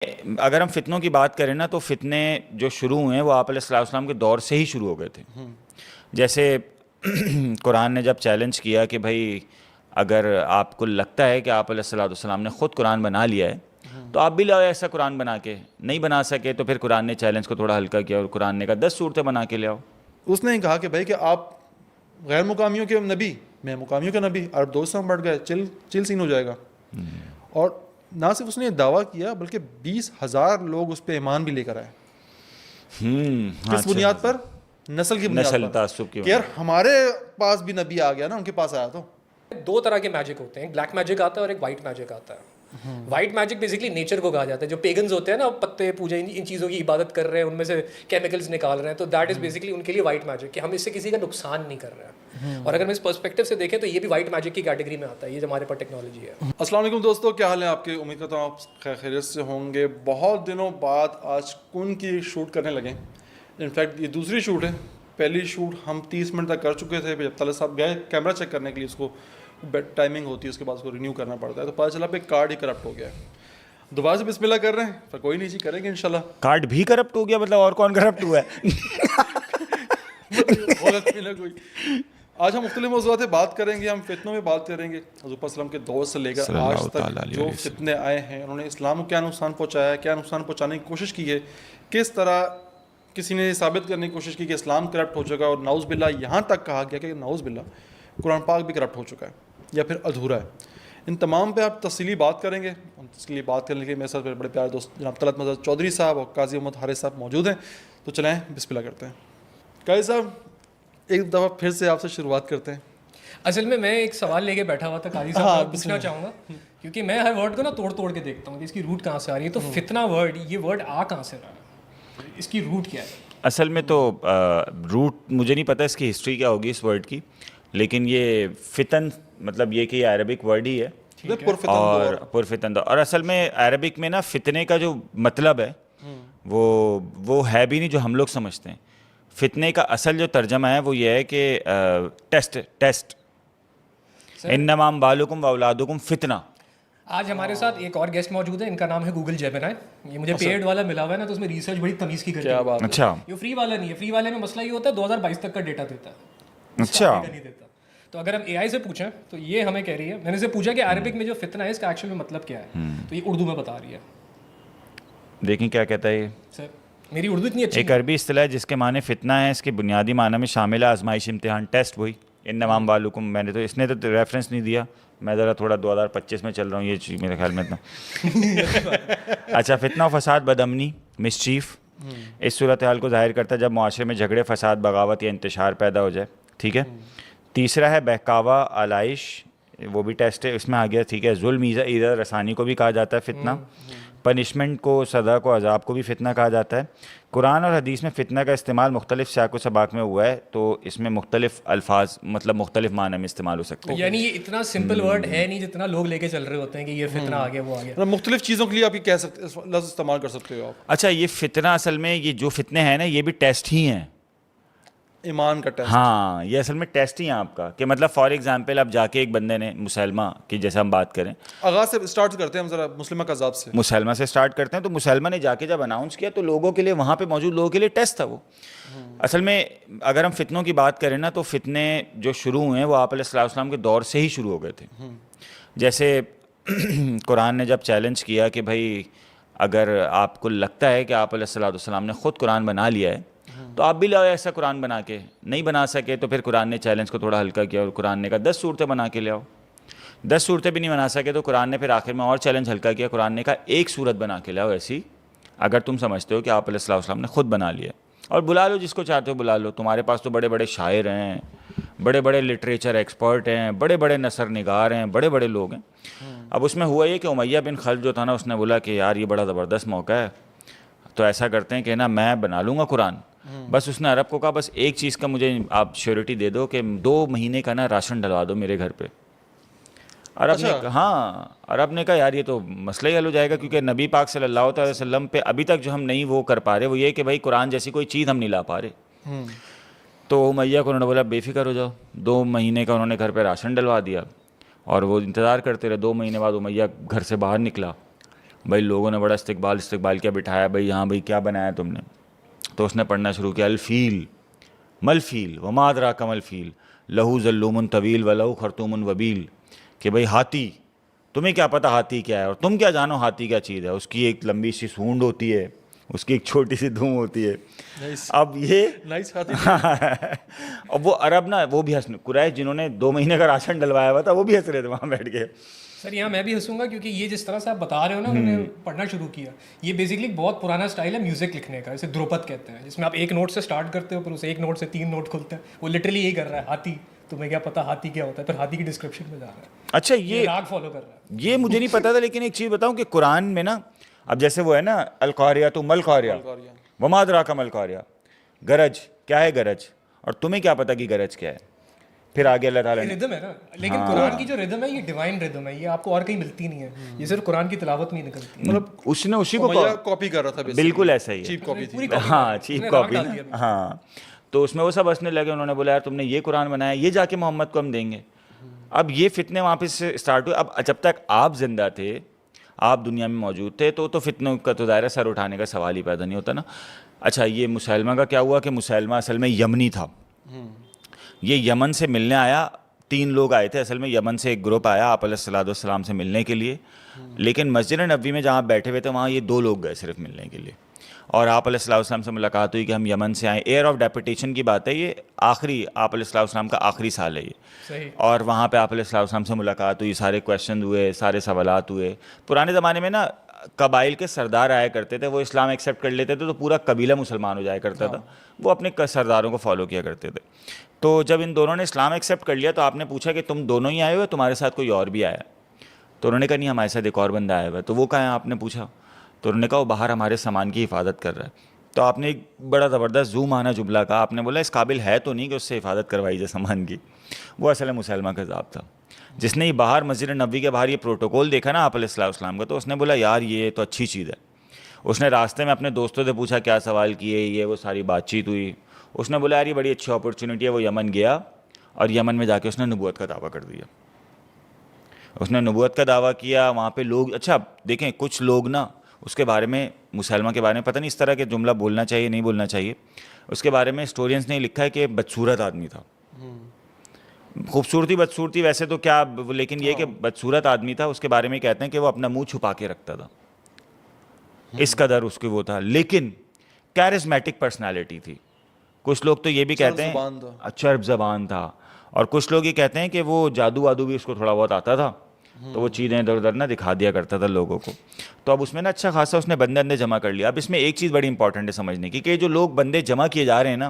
اگر ہم فتنوں کی بات کریں نا تو فتنے جو شروع ہوئے ہیں وہ آپ علیہ السلام کے دور سے ہی شروع ہو گئے تھے. جیسے قرآن نے جب چیلنج کیا کہ بھائی اگر آپ کو لگتا ہے کہ آپ علیہ السلام نے خود قرآن بنا لیا ہے تو آپ بھی لاؤ ایسا قرآن بنا کے. نہیں بنا سکے تو پھر قرآن نے چیلنج کو تھوڑا ہلکا کیا اور قرآن نے کہا 10 صورتیں بنا کے لے آؤ. اس نے کہا کہ بھائی کہ آپ غیر مقامیوں کے نبی، میں مقامیوں کے نبی، عرب دوست ہم بڑھ گئے، چل سین ہو جائے گا. اور نہ صرف اس نے دعویٰ کیا بلکہ 20,000 لوگ اس پہ ایمان بھی لے کر آئے. کس بنیاد پر؟ نسل کی بنیاد پر. تعصب کی کہ یار ہمارے پاس بھی نبی آ گیا نا، ان کے پاس آیا تو. دو طرح کے میجک ہوتے ہیں، ایک بلیک میجک آتا ہے اور ایک وائٹ میجک آتا ہے. وائٹ میجک بیسکلی نیچر کو کہا جاتا ہے. جو پیگنز ہوتے ہیں نا، پتے پوجا ان چیزوں کی عبادت کر رہے ہیں، ان میں سے کیمیکلز نکال رہے ہیں، تو دیٹ از بیسکلی ان کے لیے وائٹ میجک، کہ ہم اس سے کسی کا نقصان نہیں کر رہے ہیں. اور اگر ہم اس پرسپیکٹو سے دیکھیں تو یہ بھی وائٹ میجک کی کیٹیگری میں آتا ہے. یہ جو ہمارے پاس ٹیکنالوجی ہے. السلام علیکم دوستو، کیا حال ہے آپ کے؟ امید کرتا ہوں آپ خیریت سے ہوں گے. بہت دنوں بعد آج کن کی شوٹ کرنے لگے. انفیکٹ یہ دوسری شوٹ ہے. پہلی شوٹ ہم 30 منٹ تک کر چکے تھے. جب طلعت صاحب گئے کیمرہ چیک کرنے کے لیے، اس کو ٹائمنگ ہوتی ہے، اس کے بعد اس کو رینیو کرنا پڑتا ہے، تو پتہ چلا پہ کارڈ ہی کرپٹ ہو گیا ہے. دوبارہ سے بسم اللہ کر رہے ہیں، پھر کوئی نہیں جی کریں گے انشاءاللہ. کارڈ بھی کرپٹ ہو گیا؟ مطلب اور کون کرپٹ ہوا ہے؟ کوئی. آج ہم مختلف موضوعات بات کریں گے. ہم فتنوں میں بات کریں گے. حضور صلی اللہ علیہ وسلم کے دور سے لے کر آج تک جو فتنے آئے ہیں، انہوں نے اسلام کو کیا نقصان پہنچایا ہے، کیا نقصان پہنچانے کی کوشش کی ہے، کس طرح کسی نے ثابت کرنے کی کوشش کی کہ اسلام کرپٹ ہو چکا ہے، اور نعوذ باللہ یہاں تک کہا گیا کہ نعوذ باللہ قرآن پاک بھی کرپٹ ہو چکا ہے یا پھر ادھورا ہے. ان تمام پہ آپ تفصیلی بات کریں گے. اس لیے بات کرنے کے لیے میرے ساتھ بڑے پیارے دوست جناب طلعت مظہر چودھری صاحب اور قاضی محمد حارث صاحب موجود ہیں. تو چلیں بسم اللہ کرتے ہیں. قاضی صاحب ایک دفعہ پھر سے آپ سے شروعات کرتے ہیں. اصل میں ایک سوال لے کے بیٹھا ہوا تھا قاضی صاحب سے پوچھنا چاہوں گا، کیونکہ میں ہر ورڈ کو نا توڑ کے دیکھتا ہوں کہ اس کی روٹ کہاں سے آ رہی ہے. تو فتنہ ورڈ، یہ ورڈ آ کہاں سے رہا ہے، اس کی روٹ کیا ہے؟ اصل میں تو روٹ مجھے نہیں پتہ اس کی ہسٹری کیا ہوگی اس ورڈ کی، لیکن یہ فتن مطلب یہ کہ یہ عربک ورڈ ہی ہے اور پرفتن. اور اصل میں عربک میں نا فتنے کا جو مطلب ہے وہ ہے بھی نہیں جو ہم لوگ سمجھتے ہیں. فتنے کا اصل جو ترجمہ ہے وہ یہ ہے کہ ٹیسٹ. انما اموالکم واولادکم فتنہ. آج ہمارے ساتھ ایک اور گیسٹ موجود ہے، ان کا نام ہے گوگل جیمنائی. یہ مجھے پیڈ والا ملا ہوا ہے نا، تو اس میں ریسرچ بڑی تمیز کی کرتی ہے. اچھا، یہ فری والا نہیں ہے. فری والے میں مسئلہ یہ ہوتا ہے 2022 تک کا ڈیٹا دیتا ہے. اچھا نہیں دیتا. تو اگر ہم اے آئی سے پوچھیں تو یہ ہمیں کہہ رہی ہے، میں نے سے پوچھا کہ عربک میں جو فتنہ ہے اس کا ایکچوئل میں مطلب کیا ہے، تو یہ اردو میں بتا رہی ہے. دیکھیں کیا کہتا ہے یہ. سر میری اردو اتنی اچھی ایک عربی اصطلاح ہے جس کے معنی فتنہ ہے. اس کے بنیادی معنی میں شامل ہے آزمائش، امتحان، ٹیسٹ. وہی انما اموالکم. میں نے تو اس نے تو ریفرنس نہیں دیا، میں ذرا تھوڑا 2025 میں چل رہا ہوں، یہ چیز میرے خیال میں اتنا. اچھا، فتنہ و فساد، بدامنی، مسچیف اس صورتحال کو ظاہر کرتا ہے جب معاشرے میں جھگڑے، فساد، بغاوت یا انتشار پیدا ہو جائے. ٹھیک ہے. تیسرا ہے بہکاوا، آلائش، وہ بھی ٹیسٹ ہے، اس میں آ گیا. ٹھیک ہے. ظلم، ایذا، رسانی کو بھی کہا جاتا ہے فتنہ. پنشمنٹ کو، سزا کو، عذاب کو بھی فتنہ کہا جاتا ہے. قرآن اور حدیث میں فتنہ کا استعمال مختلف سیاق و سباق میں ہوا ہے، تو اس میں مختلف الفاظ مطلب مختلف معنی میں استعمال ہو سکتے ہیں. یعنی یہ اتنا سمپل ورڈ ہے نہیں جتنا لوگ لے کے چل رہے ہوتے ہیں کہ یہ فتنہ آ گیا، وہ آ گیا. مختلف چیزوں کے لیے آپ یہ کہہ سکتے لفظ استعمال کر سکتے ہو آپ. اچھا، یہ فتنہ اصل میں یہ جو فتنے ہیں نا یہ بھی ٹیسٹ ہی ہیں، ایمان کا ٹیسٹ. ہاں، یہ اصل میں ٹیسٹ ہی ہیں آپ کا. کہ مطلب فار ایگزامپل اب جا کے ایک بندے نے مسلمہ کی جیسے ہم بات کریں، آغاز سے اسٹارٹ کرتے ہیں ہم ذرا مسلمہ کذاب سے. مسلمہ سے اسٹارٹ کرتے ہیں. تو مسلمہ نے جا کے جب اناؤنس کیا تو لوگوں کے لیے، وہاں پہ موجود لوگوں کے لیے ٹیسٹ تھا وہ. اصل میں اگر ہم فتنوں کی بات کریں نا تو فتنے جو شروع ہوئے ہیں وہ آپ علیہ السلام کے دور سے ہی شروع ہو گئے تھے. جیسے قرآن نے جب چیلنج کیا کہ بھائی اگر آپ کو لگتا ہے کہ آپ علیہ السلام نے خود قرآن بنا لیا ہے تو آپ بھی لاؤ ایسا قرآن بنا کے. نہیں بنا سکے تو پھر قرآن نے چیلنج کو تھوڑا ہلکا کیا اور قرآن نے کہا 10 صورتیں بنا کے لے آؤ. 10 صورتیں بھی نہیں بنا سکے تو قرآن نے پھر آخر میں اور چیلنج ہلکا کیا. قرآن نے کہا ایک صورت بنا کے لاؤ ایسی اگر تم سمجھتے ہو کہ آپ علیہ السلام نے خود بنا لیا، اور بلا لو جس کو چاہتے ہو بلا لو. تمہارے پاس تو بڑے بڑے شاعر ہیں، بڑے بڑے لٹریچر ایکسپرٹ ہیں، بڑے بڑے نثر نگار ہیں، بڑے بڑے لوگ ہیں. اب اس میں ہوا یہ کہ امیہ بن خلف جو تھا نا، اس نے بولا کہ یار یہ بڑا زبردست موقع ہے، تو ایسا کرتے ہیں کہ نا میں بنا لوں گا قرآن. بس اس نے عرب کو کہا بس ایک چیز کا مجھے آپ شیورٹی دے دو کہ 2 مہینے کا نا راشن ڈلوا دو میرے گھر پہ. عرب نے ہاں، عرب نے کہا یار یہ تو مسئلہ ہی حل ہو جائے گا، کیونکہ نبی پاک صلی اللہ علیہ وسلم پہ ابھی تک جو ہم نہیں وہ کر پا رہے وہ یہ کہ بھائی قرآن جیسی کوئی چیز ہم نہیں لا پا رہے. تو امیہ کو انہوں نے بولا بے فکر ہو جاؤ. 2 مہینے کا انہوں نے گھر پہ راشن ڈلوا دیا اور وہ انتظار کرتے رہے. 2 مہینے بعد امیہ گھر سے باہر نکلا بھائی لوگوں نے بڑا استقبال کیا، بٹھایا بھائی ہاں بھائی کیا بنایا تم نے. تو اس نے پڑھنا شروع کیا الفیل ملفیل وما ادراک ملفیل لہو ظلوم طویل ولہو خرطوم وبیل، کہ بھائی ہاتھی، تمہیں کیا پتہ ہاتھی کیا ہے، اور تم کیا جانو ہاتھی کیا چیز ہے. اس کی ایک لمبی سی سونڈ ہوتی ہے، اس کی ایک چھوٹی سی دھوم ہوتی ہے. اب یہ اب وہ عرب نا وہ بھی ہنس، قریش جنہوں نے 2 مہینے کا راشن ڈلوایا ہوا تھا وہ بھی ہنس رہے تھے وہاں بیٹھ کے. سر یہاں میں بھی ہنسوں گا کیونکہ یہ جس طرح سے آپ بتا رہے ہو نا، انہوں نے پڑھنا شروع کیا، یہ بیسکلی بہت پرانا اسٹائل ہے میوزک لکھنے کا، اسے دھروپد کہتے ہیں، جس میں آپ ایک نوٹ سے اسٹارٹ کرتے ہو پھر اسے ایک نوٹ سے 3 نوٹ کھلتے ہیں. وہ لٹرلی یہی کر رہا ہے، ہاتھی تمہیں کیا پتا ہاتھی کیا ہوتا ہے، پھر ہاتھی کی ڈسکرپشن میں جا رہا ہے. اچھا یہ راگ فالو کر رہا ہے. یہ مجھے نہیں پتا تھا، لیکن ایک چیز بتاؤں کہ قرآن میں نا اب جیسے وہ ہے نا القاریہ تو مل قاریہ وما ادراک مل قاریہ، گرج کیا ہے گرج، اور تمہیں کیا پتا کہ گرج کیا ہے. پھر آگے اللہ تعالیٰ نے ردم ہے نا، لیکن قرآن کی جو ردم ہے یہ ڈیوائن ردم ہے، یہ آپ کو اور کہیں ملتی نہیں ہے، یہ صرف قرآن کی تلاوت میں نکلتی ہے. مطلب اس نے اسی کو کاپی کر رہا تھا، بالکل ایسا ہی ہے، چیپ کاپی تھی. ہاں چیپ کاپی. ہاں تو اس میں وہ سب ہنسنے لگے، انہوں نے بولا یار تم نے یہ قرآن بنایا، یہ جا کے محمد کو ہم دیں گے. اب یہ فتنے وہاں پہ سے اسٹارٹ ہوئے. اب جب تک آپ زندہ تھے، آپ دنیا میں موجود تھے، تو فتنوں کا تو دائرہ سر اٹھانے کا سوال ہی پیدا نہیں ہوتا نا. اچھا یہ مسلمہ کا کیا ہوا کہ مسلمہ اصل میں یمنی تھا، یہ یمن سے ملنے آیا. 3 لوگ آئے تھے اصل میں، یمن سے ایک گروپ آیا آپ علیہ السلام سے ملنے کے لیے، لیکن مسجد نبوی میں جہاں آپ بیٹھے ہوئے تھے وہاں یہ 2 لوگ گئے صرف ملنے کے لیے، اور آپ علیہ السلام سے ملاقات ہوئی کہ ہم یمن سے آئے. ایئر آف ڈیپوٹیشن کی بات ہے، یہ آخری آپ علیہ السلام کا آخری سال ہے یہ، اور وہاں پہ آپ علیہ السلام سے ملاقات ہوئی، سارے کویشچن ہوئے، سارے سوالات ہوئے. پرانے زمانے میں نا قبائل کے سردار آیا کرتے تھے، وہ اسلام ایکسیپٹ کر لیتے تھے تو پورا قبیلہ مسلمان ہو جایا کرتا تھا، وہ اپنے سرداروں کو فالو کیا کرتے تھے. تو جب ان دونوں نے اسلام ایکسیپٹ کر لیا تو آپ نے پوچھا کہ تم دونوں ہی آئے ہوئے، تمہارے ساتھ کوئی اور بھی آیا؟ تو انہوں نے کہا نہیں ہمارے ساتھ ایک اور بندہ آیا ہوا ہے. تو وہ کہاں ہے آپ نے پوچھا؟ تو انہوں نے کہا وہ باہر ہمارے سامان کی حفاظت کر رہا ہے. تو آپ نے ایک بڑا زبردست زو معنی جملہ کہا، آپ نے بولا اس قابل ہے تو نہیں کہ اس سے حفاظت کروائی جائے سامان کی. وہ اصل مسلمہ کذاب تھا، جس نے یہ باہر مسجد نبوی کے باہر یہ پروٹوکول دیکھا نا آپ علیہ السلام کا، تو اس نے بولا یار یہ تو اچھی چیز ہے. اس نے راستے میں اپنے دوستوں سے پوچھا کیا سوال کیے، یہ وہ ساری بات چیت ہوئی. اس نے بولا یار یہ بڑی اچھی اپرچونیٹی ہے. وہ یمن گیا اور یمن میں جا کے اس نے نبوت کا دعویٰ کر دیا. اس نے نبوت کا دعویٰ کیا وہاں پہ لوگ. اچھا دیکھیں کچھ لوگ نا اس کے بارے میں، مسلمہ کے بارے میں پتہ نہیں اس طرح کے جملہ بولنا چاہیے نہیں بولنا چاہیے، اس کے بارے میں ہسٹورینس نے لکھا ہے کہ بدصورت آدمی تھا. بدصورتی ویسے تو کیا، لیکن یہ کہ بدصورت آدمی تھا. اس کے بارے میں کہتے ہیں کہ وہ اپنا منہ چھپا کے رکھتا تھا، اس قدر اس کو وہ تھا. لیکن کیرزمیٹک پرسنالٹی تھی. کچھ لوگ تو یہ بھی کہتے ہیں چرب زبان تھا، اور کچھ لوگ یہ کہتے ہیں کہ وہ جادو وادو بھی اس کو تھوڑا بہت آتا تھا، تو وہ چیزیں ادھر ادھر نہ دکھا دیا کرتا تھا لوگوں کو. تو اب اس میں نا اچھا خاصا اس نے بندے اندے جمع کر لیا. اب اس میں ایک چیز بڑی امپورٹنٹ ہے سمجھنے کی، کہ جو لوگ بندے جمع کیے جا رہے ہیں نا،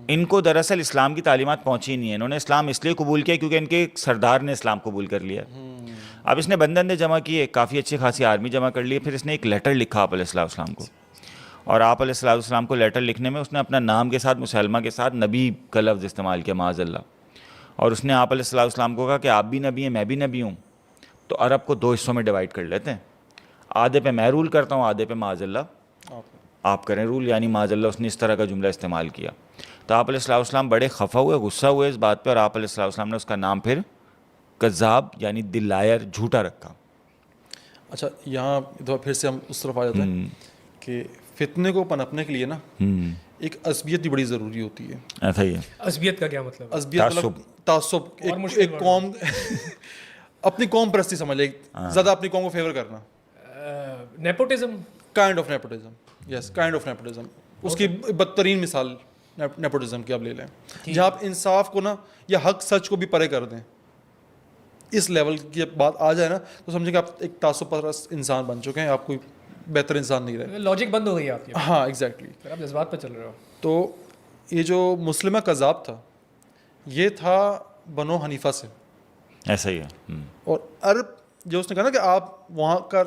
ان کو دراصل اسلام کی تعلیمات پہنچی نہیں ہے. انہوں نے اسلام اس لیے قبول کیا کیونکہ ان کے سردار نے اسلام قبول کر لیا. اب اس نے بندے اندے جمع کیے، کافی اچھی خاصی آرمی جمع کر لی. پھر اس نے ایک لیٹر لکھا آپ علیہ السلام کو، اور آپ علیہ السلام کو لیٹر لکھنے میں اس نے اپنا نام کے ساتھ مسلمہ کے ساتھ نبی کا لفظ استعمال کیا معاذ اللہ. اور اس نے آپ علیہ السلام کو کہا کہ آپ بھی نبی ہیں میں بھی نبی ہوں، تو عرب کو 2 حصوں میں ڈیوائڈ کر لیتے ہیں، آدھے پہ میں رول کرتا ہوں، آدھے پہ معاذ اللہ آپ کریں رول. یعنی معاذ اللہ اس نے اس طرح کا جملہ استعمال کیا. تو آپ علیہ السلام بڑے خفا ہوئے، غصہ ہوئے اس بات پہ، اور آپ علیہ السلام نے اس کا نام پھر کذاب یعنی دلائر جھوٹا رکھا. اچھا یہاں پھر سے ہم اس طرف آ جاتے ہیں کہ فتنے کو پنپنے کے لیے نا ایک عصبیت بھی بڑی ضروری ہوتی ہے. ایسا ہی ہے. عصبیت کا کیا مطلب؟ عصبیت مطلب تعصب، ایک قوم اپنی قوم پرستی سمجھ لے، زیادہ اپنی قوم کو فیور کرنا. Nepotism, kind of nepotism, yes kind of nepotism. اس کی بدترین مثال نیپوٹزم کی آپ لے لیں، جہاں آپ انصاف کو نا یا حق سچ کو بھی پرے کر دیں. اس لیول کی بات آ جائے نا تو سمجھیں کہ آپ ایک تعصب پرست انسان بن چکے ہیں، آپ کوئی بہتر انسان نہیں رہے. لاجک بند ہو گئی آپ کی. ہاں ایگزیکٹلی. آپ جذبات پہ چل رہے ہو. تو یہ جو مسلمہ کذاب تھا یہ تھا بنو حنیفہ سے. ایسا ہی ہے. اور عرب جو اس نے کہا نا کہ آپ وہاں کا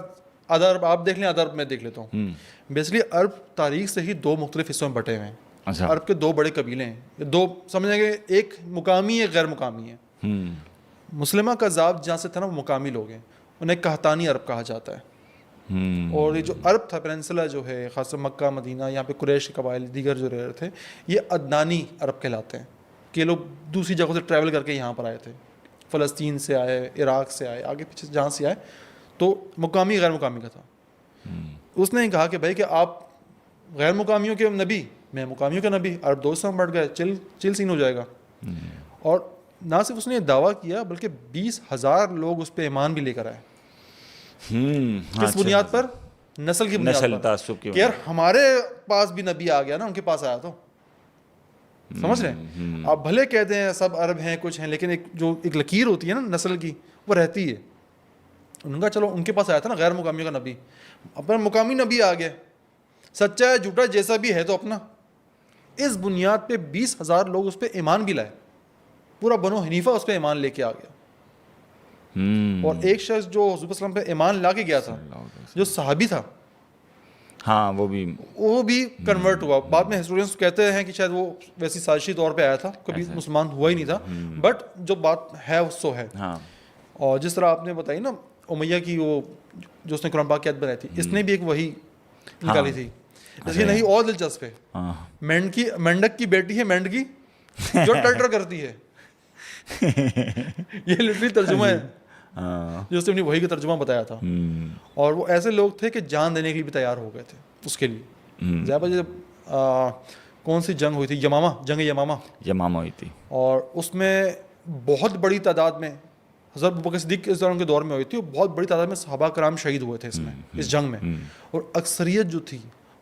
آدھا عرب آپ دیکھ لیں آدھا عرب میں دیکھ لیتا ہوں. بیسکلی عرب تاریخ سے ہی 2 مختلف حصوں میں بٹے ہوئے ہیں. عرب کے 2 بڑے قبیلے ہیں، 2 سمجھیں گے، ایک مقامی ہے غیر مقامی ہے. مسلمہ کذاب جہاں سے تھا نا وہ مقامی لوگ ہیں، انہیں قحطانی عرب کہا جاتا ہے. اور یہ جو عرب تھا پیننسلا جو ہے، خاص مکہ مدینہ، یہاں پہ قریش کے قبائل دیگر جو رہ رہے تھے، یہ عدنانی عرب کہلاتے ہیں. کہ یہ لوگ دوسری جگہوں سے ٹریول کر کے یہاں پر آئے تھے، فلسطین سے آئے، عراق سے آئے، آگے پیچھے جہاں سے آئے، تو مقامی غیر مقامی کا تھا. اس نے کہا کہ بھائی کہ آپ غیر مقامیوں کے نبی, میں مقامیوں کا نبی, عرب دوست میں بڑھ گئے, چل سین ہو جائے گا. اور نہ صرف اس نے یہ دعویٰ کیا بلکہ 20,000 لوگ اس پہ ایمان بھی لے کر آئے. کس بنیاد پر؟ نسل کی بنیاد پر, تعصب کی کہ یار ہمارے پاس بھی نبی آ گیا نا, ان کے پاس آیا تو. سمجھ رہے ہیں آپ؟ بھلے کہتے ہیں سب عرب ہیں کچھ ہیں, لیکن ایک لکیر ہوتی ہے نا نسل کی, وہ رہتی ہے. انہوں نے کہا چلو ان کے پاس آیا تھا نا غیر مقامیوں کا نبی, اپنا مقامی نبی آ گیا, سچا ہے جھوٹا جیسا بھی ہے تو اپنا. اس بنیاد پہ 20,000 لوگ اس پہ ایمان بھی لائے. پورا بنو حنیفہ اس پہ ایمان لے کے آ گیا. اور ایک شخص جو حضور صلی اللہ علیہ وسلم پہ ایمان لا کے گیا تھا, جو صحابی تھا, ہاں وہ بھی کنورٹ ہوا. بعد میں ہسٹورینس کہتے ہیں کہ شاید وہ ویسی سازشی طور پہ آیا تھا, کبھی مسلمان ہوا ہی نہیں تھا, بٹ جو بات ہے سو ہے. اور جس طرح آپ نے بتائی نا امیہ کی, وہ جو اس نے قرآن پاک کی آیت بنائی تھی, اس نے بھی ایک وہی نکالی تھی. اس کی نہیں اور دلچسپ ہے, مینڈک کی بیٹی ہے مینڈکی جو ٹرٹر کرتی ہے. یہ لٹرلی ترجمہ ہے جو اس نے اپنی وہی کا ترجمہ بتایا تھا. اور وہ ایسے لوگ تھے کہ جان دینے کے لیے بھی تیار ہو گئے تھے اس کے لیے. زیادہ جب کون سی جنگ ہوئی تھی, جنگ یمامہ ہوئی تھی, اور اس میں بہت بڑی تعداد میں حضرت ابوبکر صدیق اس دوران کے دور میں ہوئی تھی, بہت بڑی تعداد میں صحابہ کرام شہید ہوئے تھے اس جنگ میں. اور اکثریت جو تھی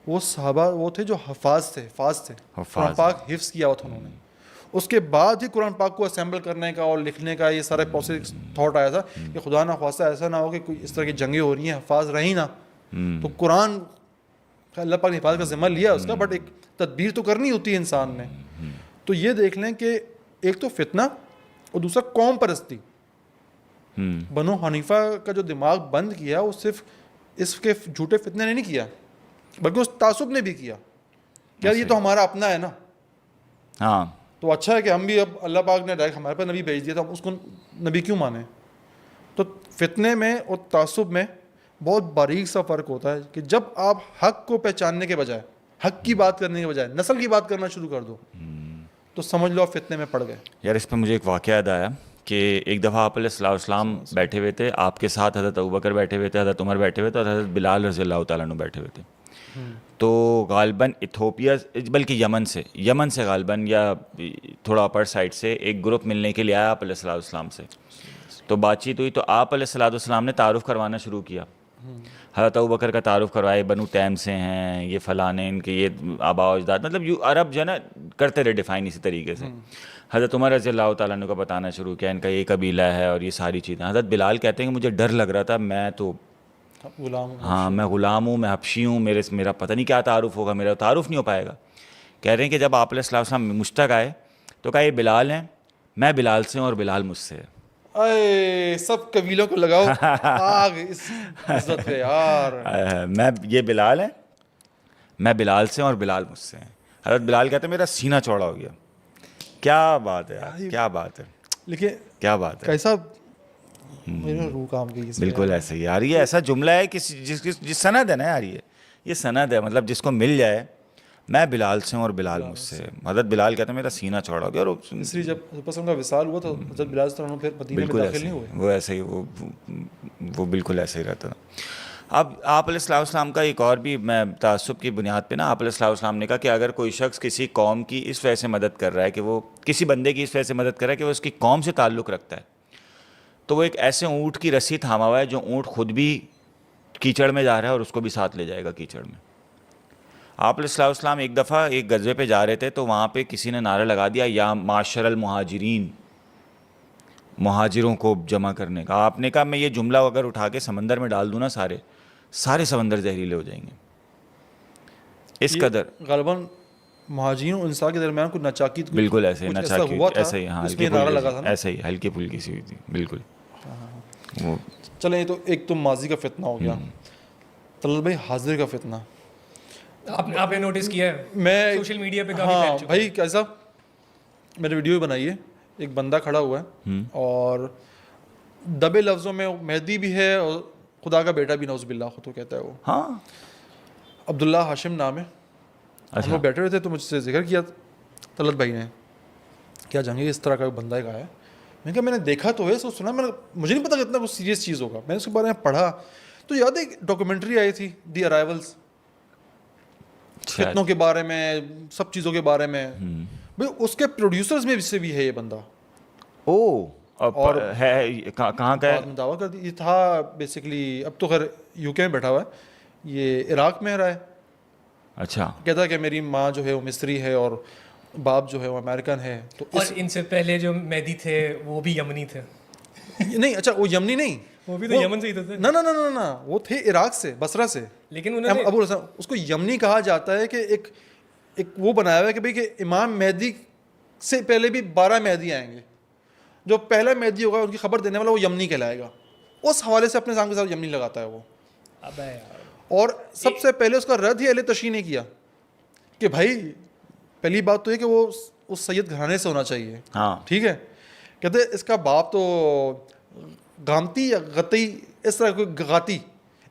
وہ صحابہ وہ تھے جو حفاظ تھے, قرآن پاک حفظ کیا ہوا تھا انہوں نے. اس کے بعد ہی قرآن پاک کو اسمبل کرنے کا اور لکھنے کا یہ سارا پروسیس تھاٹ آیا تھا کہ خدا نہ خواستہ ایسا نہ ہو کہ کوئی اس طرح کی جنگیں ہو رہی ہیں, حفاظ رہی نہ. تو قرآن اللہ پاک نے حفاظت کا ذمہ لیا اس کا, بٹ ایک تدبیر تو کرنی ہوتی ہے انسان نے. تو یہ دیکھ لیں کہ ایک تو فتنہ اور دوسرا قوم پرستی. بنو حنیفہ کا جو دماغ بند کیا وہ صرف اس کے جھوٹے فتنے نے نہیں کیا, بلکہ اس تعصب نے بھی کیا کہ یار یہ تو ہمارا اپنا ہے نا. ہاں تو اچھا ہے کہ ہم بھی, اب اللہ پاک نے ڈائریکٹ ہمارے پاس نبی بھیج دیا تو ہم اس کو نبی کیوں مانیں. تو فتنے میں اور تعصب میں بہت باریک سا فرق ہوتا ہے کہ جب آپ حق کو پہچاننے کے بجائے, حق کی بات کرنے کے بجائے نسل کی بات کرنا شروع کر دو تو سمجھ لو آپ فتنے میں پڑ گئے. یار اس پہ مجھے ایک واقعہ یاد آیا کہ ایک دفعہ آپ علیہ السلام بیٹھے ہوئے تھے, آپ کے ساتھ حضرت ابوبکر بیٹھے ہوئے تھے, حضرت عمر بیٹھے ہوئے تھے, اور حضرت بلال رضی اللہ تعالیٰ عنہ بیٹھے ہوئے تھے. تو غالباً ایتھوپیا بلکہ یمن سے غالباً یا تھوڑا اپر سائڈ سے ایک گروپ ملنے کے لیے آیا آپ علیہ السلام سے. تو بات چیت ہوئی تو آپ علیہ السلام نے تعارف کروانا شروع کیا. حضرت ابوبکر کا تعارف کروائے, بنو تیم سے ہیں, یہ فلانے, ان کے یہ آباء و اجداد, مطلب عرب جو ہے نا کرتے رہے ڈیفائن اسی طریقے سے. حضرت عمر رضی اللہ تعالیٰ عنہ کو بتانا شروع کیا ان کا یہ قبیلہ ہے اور یہ ساری چیزیں. حضرت بلال کہتے ہیں کہ مجھے ڈر لگ رہا تھا, میں تو میں غلام ہوں, میں حبشی ہوں, میرا پتہ نہیں کیا تعارف ہوگا, میرا تعارف نہیں ہو پائے گا. کہہ رہے ہیں کہ جب آپ علیہ السلام مجھ تک آئے تو کہا یہ بلال ہیں, میں بلال سے ہوں اور بلال مجھ سے ہے. اے سب قبیلوں کو لگاؤ آگ اس عزت پہ یار. میں یہ بلال ہیں, میں بلال سے ہوں اور بلال مجھ سے ہیں. حضرت بلال کہتے ہیں میرا سینہ چوڑا ہو گیا. کیا بات ہے یار, کیا بات ہے, لیکن کیا بات ہے, کیسا میرا روح کام گئی. بالکل ایسے ہی یار. یہ ایسا جملہ ہے کہ جس سند ہے نا یار, یہ سند ہے, مطلب جس کو مل جائے میں بلال سے ہوں اور بلال مجھ سے. حضرت بلال کہتے ہیں میرا سینہ چوڑا ہو گیا. اور اس لیے جب حضرت کا وصال ہوا تو حضرت بلال سے پھر مدینے میں داخل نہیں ہوئے. وہ ایسے ہی وہ بالکل ایسے ہی رہتا تھا. اب آپ علیہ السلام کا ایک اور بھی میں تعصب کی بنیاد پہ نا, آپ علیہ السلام نے کہا کہ اگر کوئی شخص کسی قوم کی اس وجہ سے مدد کر رہا ہے کہ وہ کسی بندے کی اس وجہ سے مدد کر رہا ہے کہ وہ اس کی قوم سے تعلق رکھتا ہے, تو وہ ایک ایسے اونٹ کی رسی تھاما ہوا ہے جو اونٹ خود بھی کیچڑ میں جا رہا ہے اور اس کو بھی ساتھ لے جائے گا کیچڑ میں. آپ علیہ السلام ایک دفعہ ایک غزوے پہ جا رہے تھے تو وہاں پہ کسی نے نعرہ لگا دیا یا معاشر المہاجرین, مہاجروں کو جمع کرنے کا. آپ نے کہا میں یہ جملہ اگر اٹھا کے سمندر میں ڈال دوں نا, سارے سمندر زہریلے ہو جائیں گے. اس قدر غالباً مہاجرین اور انصار کے درمیان کوئی ناچاکی, بالکل ایسے ہی ناچاکی, ایسے ہی, ہاں ایسے ہی ہلکی پھلکی سی ہوئی تھی بالکل. وہ چلیں تو ایک تو ماضی کا فتنہ ہو گیا. طلعت بھائی حاضر کا فتنہ آپ نے نوٹس کیا ہے, میں سوشل میڈیا پہ ہاں بھائی کیسا, میں نے ویڈیو بنائی ہے, ایک بندہ کھڑا ہوا ہے اور دبے لفظوں میں مہدی بھی ہے اور خدا کا بیٹا بھی, نعوذ باللہ خود تو کہتا ہے وہ. ہاں عبداللہ ہاشم نام ہے. ہم لوگ بیٹھے ہوئے تھے تو مجھ سے ذکر کیا طلعت بھائی نے, کیا جنگی اس طرح کا بندہ ایک آیا میں کہا میں نے دیکھا تو ہے سو سنا میں نے, مجھے نہیں پتا کہ اتنا کچھ سیریس چیز ہوگا. میں نے اس کے بارے میں پڑھا تو یاد ہے ڈاکومنٹری آئی تھی دی ارائیولس, فتنوں کے بارے میں, سب چیزوں کے بارے میں. بھائی اس کے پروڈیوسرز میں سے بھی ہے یہ بندہ. اور ہے کہاں کا ہے؟ دعویٰ کر دی یہ تھا بیسکلی, اب تو خیر یو کے میں بیٹھا ہوا ہے, یہ عراق میں رہا ہے. اچھا. کہتا ہے کہ میری ماں جو ہے وہ مصری ہے اور باپ جو ہے وہ امریکن ہے. تو اور ان سے پہلے جو مہدی تھے وہ بھی یمنی تھے. نہیں اچھا وہ یمنی نہیں, وہ بھی تو یمن سے ہی تھے. نہ وہ تھے عراق سے, بصرہ سے. لیکن انہوں نے ابو الحسن اس کو یمنی کہا جاتا ہے کہ ایک وہ بنایا ہوا ہے کہ بھئی کہ امام مہدی سے پہلے بھی 12 مہدی آئیں گے, جو پہلا مہدی ہوگا ان کی خبر دینے والا وہ یمنی کہلائے گا. اس حوالے سے اپنے نام کے ساتھ یمنی لگاتا ہے وہ. اور سب سے پہلے اس کا رد ہی اہل تشیع نے کیا کہ بھائی پہلی بات تو یہ کہ وہ اس سید گھرانے سے ہونا چاہیے. ہاں ٹھیک ہے. کہتے اس کا باپ تو گامتی یا غتی اس طرح کوئی غاتی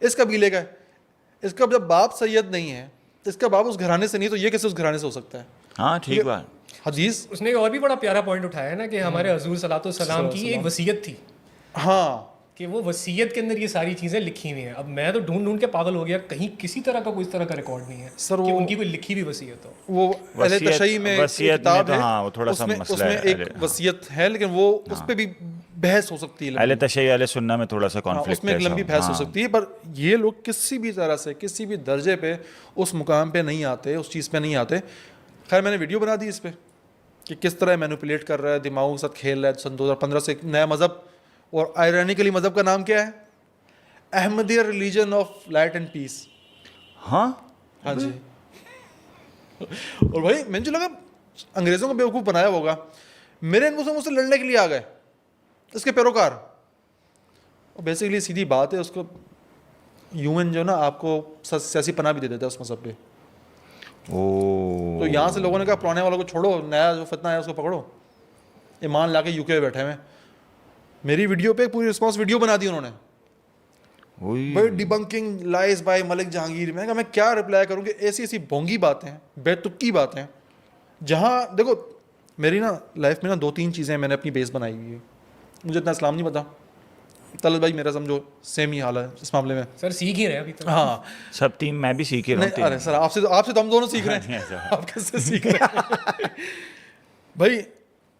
اس قبیلے کا ہے. اس کا جب باپ سید نہیں ہے, اس کا باپ اس گھرانے سے نہیں, تو یہ کیسے اس گھرانے سے ہو سکتا ہے؟ ہاں ٹھیک بات. حدیث اس نے اور بھی بڑا پیارا پوائنٹ اٹھایا ہے نا کہ ہمارے حضور صلی اللہ علیہ وسلم کی ایک وصیت تھی. ہاں کہ وہ وصیت کے اندر یہ ساری چیزیں لکھی ہوئی ہیں. اب میں تو ڈھونڈ کے پاگل ہو گیا, کہیں کسی طرح کا کوئی اس طرح کا ریکارڈ نہیں ہے سر کہ ان کی کوئی لکھی ہوئی وصیت ہو. وہ اہل تشیع میں کتاب ہے, ہاں وہ تھوڑا سا مسئلہ ہے. اس میں ایک وصیت ہے لیکن وہ اس پہ بھی بحث ہو سکتی ہے. اہل تشیع اہل سنہ میں تھوڑا سا کانفلکٹ ہے, اس میں ایک لمبی بحث ہو سکتی ہے. پر یہ لوگ کسی بھی طرح سے کسی بھی درجے پہ اس مقام پہ نہیں آتے, اس چیز پہ نہیں آتے. خیر میں نے ویڈیو بنا دی اس پہ کہ کس طرح مینوپولیٹ کر رہا ہے, دماغوں کے ساتھ کھیل رہا ہے. سن 2015 سے ایک نیا مذہب, اور آئرانیکلی مذہب کا نام کیا ہے؟ Ahmadiyya religion of light and peace. ہاں جی. اور بھائی میں جو لگا انگریزوں کو بیوقوف بنایا ہوگا, میرے ان مجھ سے لڑنے کے لیے آ گئے اس کے پیروکار. اور بیسیکلی سیدھی بات ہے, اس کو UN جو نا آپ کو سیاسی پناہ بھی دے دیتا ہے اس مذہب پہ. تو یہاں سے لوگوں نے کہا پرانے والوں کو چھوڑو, نیا جو فتنہ ہے اس کو پکڑو. ایمان لا کے UK میں بیٹھے ہوئے. میری ویڈیو پہ پوری رسپانس ویڈیو بنا دی انہوں نے, بھائی ڈیبنکنگ لائز بائی ملک جہانگیر. میں کہا میں کیا رپلائی کروں کہ ایسی ایسی بھونگی باتیں, بے تکی باتیں, جہاں دیکھو میری نا لائف میں نا 2-3 چیزیں میں نے اپنی بیس بنائی ہوئی ہے. مجھے اتنا اسلام نہیں پتا, طلعت بھائی میرا سمجھو سیم ہی حال ہے اس معاملے میں. سر سیکھ ہی رہے ہیں ابھی تک. ہاں سب ٹیم میں بھی سیکھ ہی رہا ہوں. ارے سر آپ سے تو ہم دونوں سیکھ رہے ہیں, آپ کیسے سیکھ رہے ہیں؟ بھائی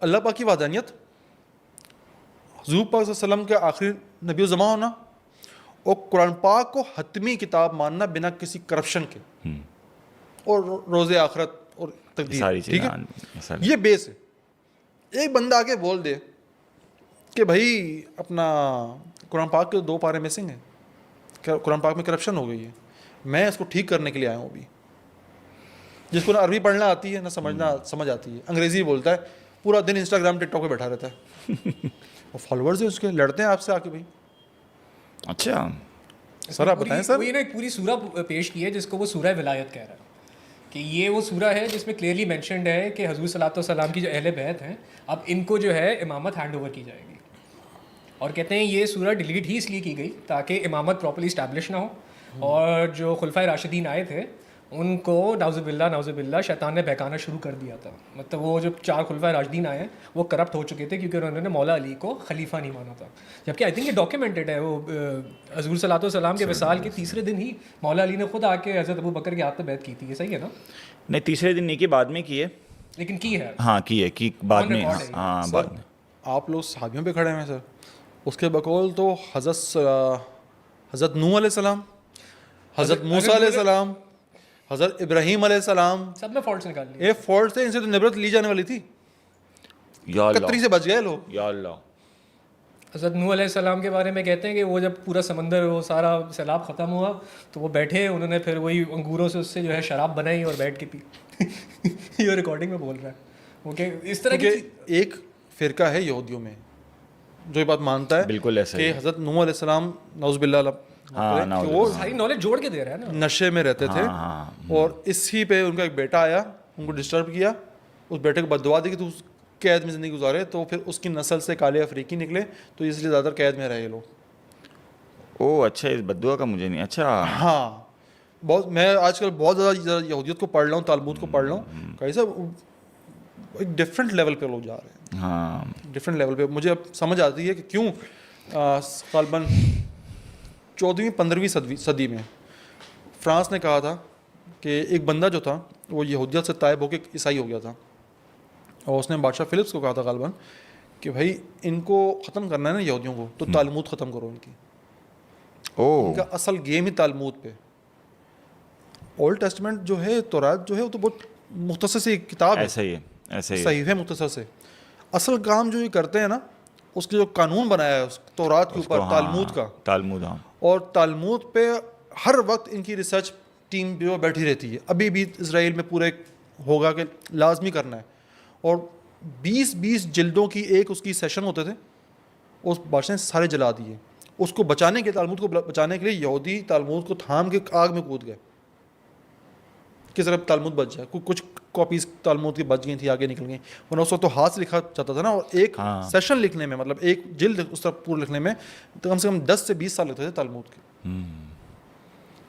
اللہ پاک کی وحدانیت, حضور پاک صلی اللہ علیہ وسلم کے آخری نبی الزماں ہونا, اور قرآن پاک کو حتمی کتاب ماننا بنا کسی کرپشن کے, اور روز آخرت اور تقدیر. ٹھیک ہے, یہ بیس ہے. ایک بندہ آ کے بول دے کہ بھائی اپنا قرآن پاک کے 2 پارے مسنگ ہیں, قرآن پاک میں کرپشن ہو گئی ہے, میں اس کو ٹھیک کرنے کے لیے آیا ہوں. ابھی جس کو نہ عربی پڑھنا آتی ہے نہ سمجھ آتی ہے, انگریزی بولتا ہے, پورا دن انسٹاگرام ٹک ٹاک پہ بیٹھا رہتا ہے, اور فالوورز ہیں اس کے, لڑتے ہیں آپ سے آ کے. بھائی اچھا سر آپ بتائیں سر. یہ نا ایک پوری سورہ پیش کی ہے جس کو وہ سورہ ولایت کہہ رہا ہے, کہ یہ وہ سورہ ہے جس میں کلیئرلی مینشنڈ ہے کہ حضور صلی اللہ علیہ وسلم کی جو اہل بیت ہیں اب ان کو جو ہے امامت ہینڈ اوور کی جائے گی. اور کہتے ہیں یہ سورہ ڈیلیٹ ہی اس لیے کی گئی تاکہ امامت پراپرلی اسٹیبلش نہ ہو, اور جو خلفائے راشدین آئے تھے ان کو نعوذ باللہ شیطان نے بہکانا شروع کر دیا تھا. مطلب وہ جو 4 خلفائے راشدین آئے ہیں وہ کرپٹ ہو چکے تھے کیونکہ انہوں نے مولا علی کو خلیفہ نہیں مانا تھا. جبکہ آئی تھنک یہ ڈاکیومنٹڈ ہے, وہ حضور صلی اللہ علیہ وسلم کے وصال کے تیسرے دن ہی مولا علی نے خود آ کے حضرت ابو بکر کے ہاتھ پہ بیعت کی تھی. یہ صحیح ہے نا؟ نہیں, تیسرے دن نہیں کی, بعد میں کی ہے, لیکن کی ہے. ہاں کی ہے, کی بعد میں. ہاں بعد میں. آپ لوگ صحابیوں پہ کھڑے ہیں سر, اس کے بقول تو حضرت نوح علیہ السلام, حضرت موسیٰ علیہ السلام, حضرت ابراہیم علیہ السلام, سب میں فالٹس نکال لی. یہ فالٹ تھے, ان سے تو نبرت لی جانے والی تھی, یا اللہ, کتری سے بچ گئے لوگ. یا اللہ. حضرت نوح علیہ السلام کے بارے میں کہتے ہیں کہ وہ جب پورا سمندر وہ سارا سیلاب ختم ہوا تو وہ بیٹھے, انہوں نے پھر وہی انگوروں سے اس سے جو ہے شراب بنائی اور بیٹھ کے پی. یہ ریکارڈنگ میں بول رہا ہے وہ کہ اس طرح کی ایک فرقہ ہے یہودیوں میں جو یہ بات مانتا ہے بالکل ایسا کہ حضرت نوح علیہ السلام نعوذ باللہ وہ ساری نالج جوڑ کے دے رہا ہے نا, نشے میں رہتے تھے, اور اسی پہ ان کا ایک بیٹا آیا, ان کو ڈسٹرب کیا, اس بیٹے کو بد دعا دی کہ تو قید میں زندگی گزارے, تو پھر اس کی نسل سے کالے افریقی نکلے, تو اس لیے زیادہ قید میں رہے یہ لوگ. او اچھا, اس بد دعا کا مجھے نہیں. اچھا ہاں بہت, میں آج کل بہت زیادہ یہودیت کو پڑھ رہا ہوں, تالمود کو پڑھ رہا ہوں, کہیں صاحب ایک ڈفرینٹ لیول پہ لوگ جا رہے ہیں. ہاں ڈفرینٹ لیول پہ. مجھے اب سمجھ آتی ہے کہ کیوں غالباً 14ویں 15ویں صدی میں فرانس نے کہا تھا کہ ایک بندہ جو تھا وہ یہودیت سے تائب ہو کے عیسائی ہو گیا تھا, اور اس نے بادشاہ فلپس کو کہا تھا غالباً کہ بھائی ان کو ختم کرنا ہے نا یہودیوں کو, تو تالمود ختم کرو ان کی. ان کا اصل گیم ہی تالمود پہ. اولڈ ٹیسٹمنٹ جو ہے, تورات جو ہے, وہ تو بہت مختصر سی کتاب ہے, ایسا ہی ہے, ایسا ہی صحیح ہے مختصر سے. اصل کام جو یہ کرتے ہیں نا, اس کے جو قانون بنایا ہے اس تورات کے اوپر, تالمود کا, تالمود, ہاں, اور تالمود پہ ہر وقت ان کی ریسرچ ٹیم جو بیٹھی رہتی ہے. ابھی بھی اسرائیل میں پورے ہوگا کہ لازمی کرنا ہے, اور 20 جلدوں کی ایک اس کی سیشن ہوتے تھے, اس بادشاہ نے سارے جلا دیے. اس کو بچانے کے, تالمود کو بچانے کے لیے یہودی تالمود کو تھام کے آگ میں کود گئے, کس طرح تالمود بچ جائے. کچھ کاپیز تالمود کی بچ گئی تھی, آگے نکل گئیں, ورنہ اس وقت تو ہاتھ سے لکھا جاتا تھا نا, اور ایک سیشن لکھنے میں, مطلب ایک جلد اس طرح پورا لکھنے میں کم سے کم 10 سے 20 سال لگتے تھے تالمود کے.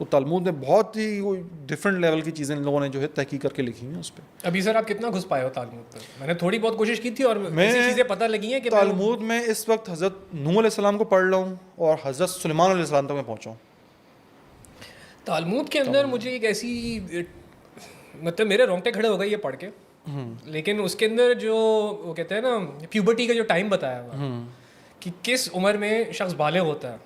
وہ تالمود میں بہت ہی ڈفرینٹ لیول کی چیزیں ان لوگوں نے جو ہے تحقیق کر کے لکھی ہیں اس پہ. ابھی سر آپ کتنا گھس پائے ہو تالمود پہ؟ میں نے تھوڑی بہت کوشش کی تھی اور ایسی چیزیں پتہ لگی ہیں کہ تالمود میں اس وقت حضرت نوح علیہ السلام کو پڑھ رہا ہوں اور حضرت سلیمان علیہ السلام تک میں پہنچا ہوں. تالمود کے اندر مجھے ایک ایسی, مطلب میرے رونگٹے کھڑے ہو گئے یہ پڑھ کے, لیکن اس کے اندر جو وہ کہتے ہیں نا پیوبرٹی کا جو ٹائم بتایا ہوا کہ کس عمر میں شخص بالغ ہوتا ہے,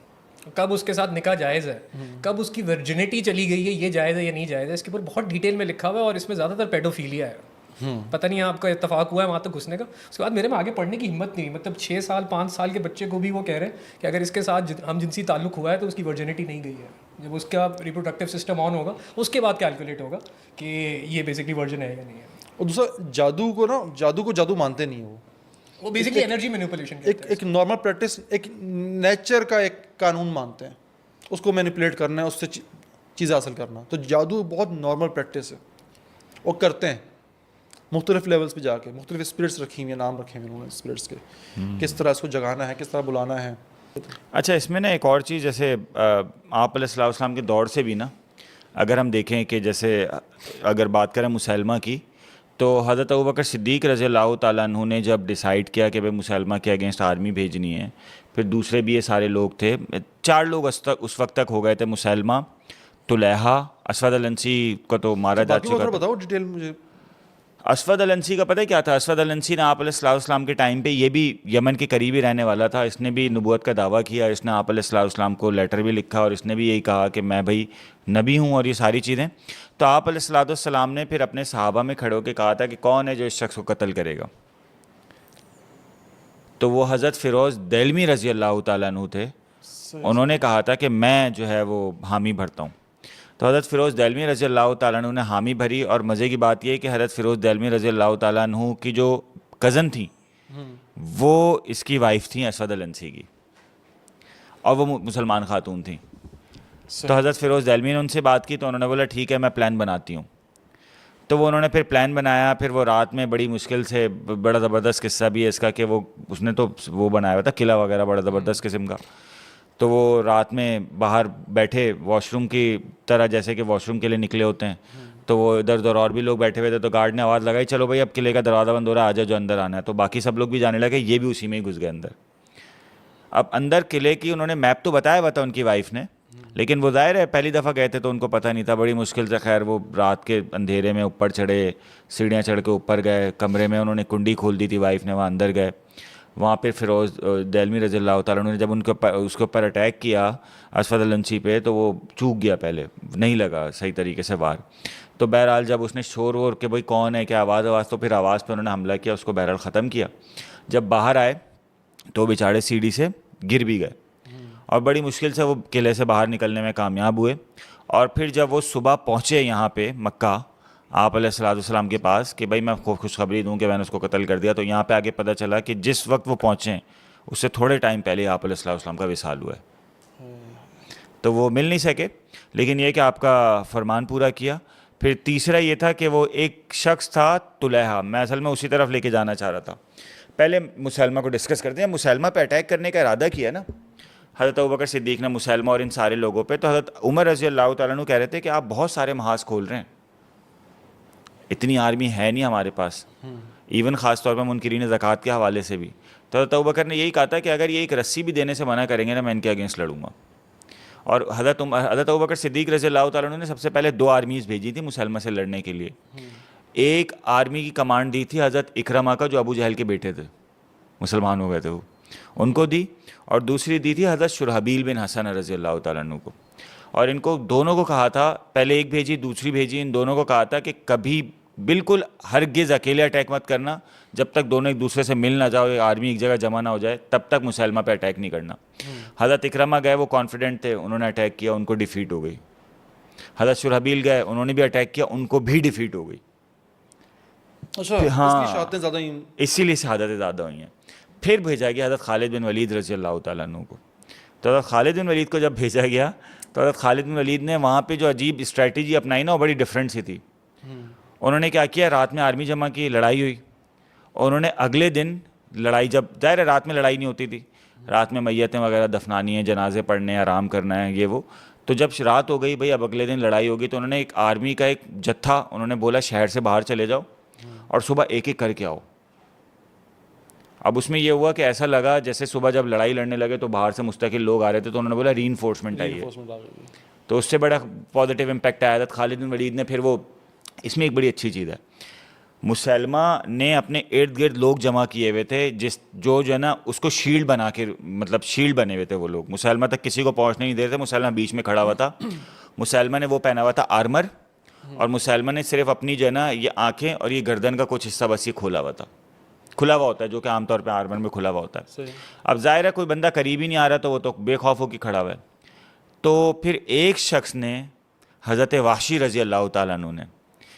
کب اس کے ساتھ نکاح جائز ہے, کب اس کی ورجنٹی چلی گئی ہے, یہ جائز ہے یا نہیں جائز ہے, اس کے اوپر بہت ڈیٹیل میں لکھا ہوا ہے, اور اس میں زیادہ تر پیڈوفیلیا ہے. پتہ نہیں آپ کا اتفاق ہوا ہے وہاں تک گھسنے کا. اس کے بعد میرے میں آگے پڑھنے کی ہمت نہیں, مطلب 6 سال 5 سال کے بچے کو بھی وہ کہہ رہے ہیں کہ اگر اس کے ساتھ ہم جنسی تعلق ہوا ہے تو اس کی ورجنٹی نہیں گئی ہے. جب اس کا ریپروڈکٹیو سسٹم آن ہوگا اس کے بعد کیلکولیٹ ہوگا کہ یہ بیسکلی ورجن ہے یا نہیں ہے. اور دوسرا جادو کو جادو مانتے نہیں ہیں وہ بیسکلی انرجی مینیپولیشن ایک نارمل پریکٹس, ایک نیچر کا ایک قانون مانتے ہیں, اس کو مینیپولیٹ کرنا ہے, اس سے چیزیں حاصل کرنا. تو جادو بہت نارمل پریکٹس ہے, اور کرتے ہیں مختلف لیولس پہ جا کے. مختلف اسپرٹس رکھی ہوئی ہیں, نام رکھے ہوئے انہوں نے اسپرٹس کے, کس طرح اس کو جگانا ہے, کس طرح بلانا ہے. اچھا, اس میں نا ایک اور چیز, جیسے آپ علیہ السلام کے دور سے بھی نا اگر ہم دیکھیں کہ جیسے اگر بات کریں مسلمہ کی, تو حضرت ابوبکر صدیق رضی اللہ تعالیٰ عنہ نے جب ڈیسائیڈ کیا کہ بھائی مسلمہ کے اگینسٹ آرمی بھیجنی ہے, پھر دوسرے بھی یہ سارے لوگ تھے, 4 لوگ اس وقت تک ہو گئے تھے, مسلمہ, طلحہ, اسود العنسی کو تو مارا جا چکا تھا. بتاؤ ڈیٹیل مجھے. اسود العنسی کا پتہ کیا تھا؟ اسود العنسی نے آپ علیہ السلام کے ٹائم پہ, یہ بھی یمن کے قریب ہی رہنے والا تھا, اس نے بھی نبوت کا دعویٰ کیا, اس نے آپ علیہ السلام کو لیٹر بھی لکھا, اور اس نے بھی یہی کہا کہ میں بھائی نبی ہوں اور یہ ساری چیزیں. تو آپ علیہ السلام نے پھر اپنے صحابہ میں کھڑے ہو کے کہا تھا کہ کون ہے جو اس شخص کو قتل کرے گا. تو وہ حضرت فیروز دہلوی رضی اللہ تعالیٰ عنہ تھے, انہوں نے کہا تھا کہ میں جو ہے وہ حامی بھرتا ہوں. تو حضرت فیروز دہلوی رضی اللہ تعالیٰ عنہ نے حامی بھری, اور مزے کی بات یہ ہے کہ حضرت فیروز دہلوی رضی اللہ تعالیٰ عنہ کی جو کزن تھیں وہ اس کی وائف تھیں اسود العنسی کی, اور وہ مسلمان خاتون تھیں. تو حضرت فیروز دہلوی نے ان سے بات کی, تو انہوں نے بولا ٹھیک ہے میں پلان بناتی ہوں. تو وہ انہوں نے پھر پلان بنایا, پھر وہ رات میں بڑی مشکل سے, بڑا زبردست قصہ بھی ہے اس کا کہ وہ اس نے تو وہ بنایا ہوا تھا قلعہ وغیرہ بڑا زبردست قسم کا. تو وہ رات میں باہر بیٹھے واش روم کی طرح, جیسے کہ واش روم کے لیے نکلے ہوتے ہیں, تو وہ ادھر ادھر اور بھی لوگ بیٹھے ہوئے تھے. تو گارڈ نے آواز لگائی چلو بھائی اب قلعے کا دروازہ بند ہو رہا ہے, آ جاؤ جو اندر آنا ہے. تو باقی سب لوگ بھی جانے لگے, یہ بھی اسی میں ہی گھس گئے اندر. اب اندر قلعے کی انہوں نے میپ تو بتایا ہوا تھا ان کی وائف نے, لیکن وہ ظاہر ہے پہلی دفعہ گئے تھے تو ان کو پتہ نہیں تھا, بڑی مشکل سے خیر وہ رات کے اندھیرے میں اوپر چڑھے, سیڑھیاں چڑھ کے اوپر گئے, کمرے میں انہوں نے کنڈی کھول دی تھی وائف نے, وہاں اندر گئے. وہاں پہ فیروز دہلوی رضی اللہ تعالیٰ عنہ نے جب اس کے اوپر اٹیک کیا اسود العنسی پہ, تو وہ چوک گیا, پہلے نہیں لگا صحیح طریقے سے وار. تو بہرحال جب اس نے شور وور کہ بھائی کون ہے کیا آواز, تو پھر آواز پہ انہوں نے حملہ کیا, اس کو بہرحال ختم کیا. جب باہر آئے تو بیچارے سیڑھی سے گر بھی گئے, اور بڑی مشکل سے وہ قلعے سے باہر نکلنے میں کامیاب ہوئے. اور پھر جب وہ صبح پہنچے یہاں پہ مکہ آپ علیہ السلام کے پاس کہ بھائی میں خوشخبری دوں کہ میں نے اس کو قتل کر دیا, تو یہاں پہ آگے پتہ چلا کہ جس وقت وہ پہنچیں اس سے تھوڑے ٹائم پہلے آپ علیہ السلام کا وصال ہوا ہے. تو وہ مل نہیں سکے, لیکن یہ کہ آپ کا فرمان پورا کیا. پھر تیسرا یہ تھا کہ وہ ایک شخص تھا طلحہ, میں اصل میں اسی طرف لے کے جانا چاہ رہا تھا. پہلے مسلمہ کو ڈسکس کرتے ہیں. مسلمہ پہ اٹیک کرنے کا ارادہ کیا نا حضرت ابوبکر صدیق نے مسلمہ اور ان سارے لوگوں پہ, تو حضرت عمر رضی اللہ تعالیٰ عنہ کہہ رہے تھے کہ آپ بہت سارے محاذ کھول رہے ہیں, اتنی آرمی ہے نہیں ہمارے پاس, ایون خاص طور پر منکرین زکوٰۃ کے حوالے سے بھی. تو حضرت ابوبکر نے یہی کہا تھا کہ اگر یہ ایک رسی بھی دینے سے منع کریں گے نا میں ان کے اگینسٹ لڑوں گا. اور حضرت ابوبکر صدیق رضی اللہ تعالیٰ عنہ نے سب سے پہلے 2 آرمیز بھیجی تھی مسلمہ سے لڑنے کے لیے. ایک آرمی کی کمانڈ دی تھی حضرت اکرمہ کا جو ابو جہل کے بیٹے تھے, مسلمان ہو گئے تھے وہ, ان کو دی, اور دوسری دی تھی حضرت شرحبیل بن حسن رضی اللہ تعالیٰ عنہ کو. اور ان کو دونوں کو کہا تھا, پہلے ایک بھیجی دوسری بھیجی, ان دونوں کو کہا تھا کہ کبھی بالکل ہرگز اکیلے اٹیک مت کرنا, جب تک دونوں ایک دوسرے سے مل نہ جاؤ, ایک آرمی ایک جگہ جمع نہ ہو جائے, تب تک مسلمہ پہ اٹیک نہیں کرنا. حضرت اکرمہ گئے, وہ کانفیڈنٹ تھے, انہوں نے اٹیک کیا, ان کو ڈیفیٹ ہو گئی. حضرت شرحبیل گئے, انہوں نے بھی اٹیک کیا, ان کو بھی ڈیفیٹ ہو گئی. ہاں شہادتیں زیادہ ہی, اسی لیے شہادتیں زیادہ ہوئی ہیں. پھر بھیجا گیا حضرت خالد بن ولید رضی اللہ تعالیٰ عنہ کو. تو حضرت خالد بن ولید کو جب بھیجا گیا تو حضرت خالد بن ولید نے وہاں پہ جو عجیب اسٹریٹجی اپنائی نا, وہ بڑی ڈفرینٹ سی تھی. انہوں نے کیا کیا, رات میں آرمی جمع کی, لڑائی ہوئی, اور انہوں نے اگلے دن لڑائی, جب ظاہر ہے رات میں لڑائی نہیں ہوتی تھی, رات میں میتیں وغیرہ دفنانی ہیں, جنازے پڑھنے ہیں, آرام کرنا ہے, یہ وہ. تو جب رات ہو گئی بھائی, اب اگلے دن لڑائی ہوگی, تو انہوں نے ایک آرمی کا ایک جتھا, انہوں نے بولا شہر سے باہر چلے جاؤ اور صبح ایک ایک کر کے آؤ. اب اس میں یہ ہوا کہ ایسا لگا جیسے صبح جب لڑائی لڑنے لگے تو باہر سے مستقل لوگ آ رہے تھے, تو انہوں نے بولا ری انفورسمنٹ آئی ہے, تو اس سے بڑا پازیٹیو امپیکٹ آیا تھا. خالد بن ولید نے پھر وہ, اس میں ایک بڑی اچھی چیز ہے, مسلمہ نے اپنے ارد گرد لوگ جمع کیے ہوئے تھے جو ہے نا اس کو شیلڈ بنا کے, مطلب شیلڈ بنے ہوئے تھے وہ لوگ, مسلمہ تک کسی کو پہنچنے نہیں دے رہے تھے. مسلمہ بیچ میں کھڑا ہوا تھا, مسلمہ نے وہ پہنا ہوا تھا آرمر, اور مسلمہ نے صرف اپنی جو ہے نا یہ آنکھیں اور یہ گردن کا کچھ حصہ بس یہ کھولا ہوا تھا, کھلا ہوا ہوتا ہے جو کہ عام طور پہ آرمر میں کھلا ہوا ہوتا ہے. اب ظاہر ہے کوئی بندہ قریب ہی نہیں آ رہا, تو وہ تو بے خوف ہو کے کھڑا ہوا ہے. تو پھر ایک شخص نے, حضرت وحشی رضی اللہ تعالیٰ عنہ نے,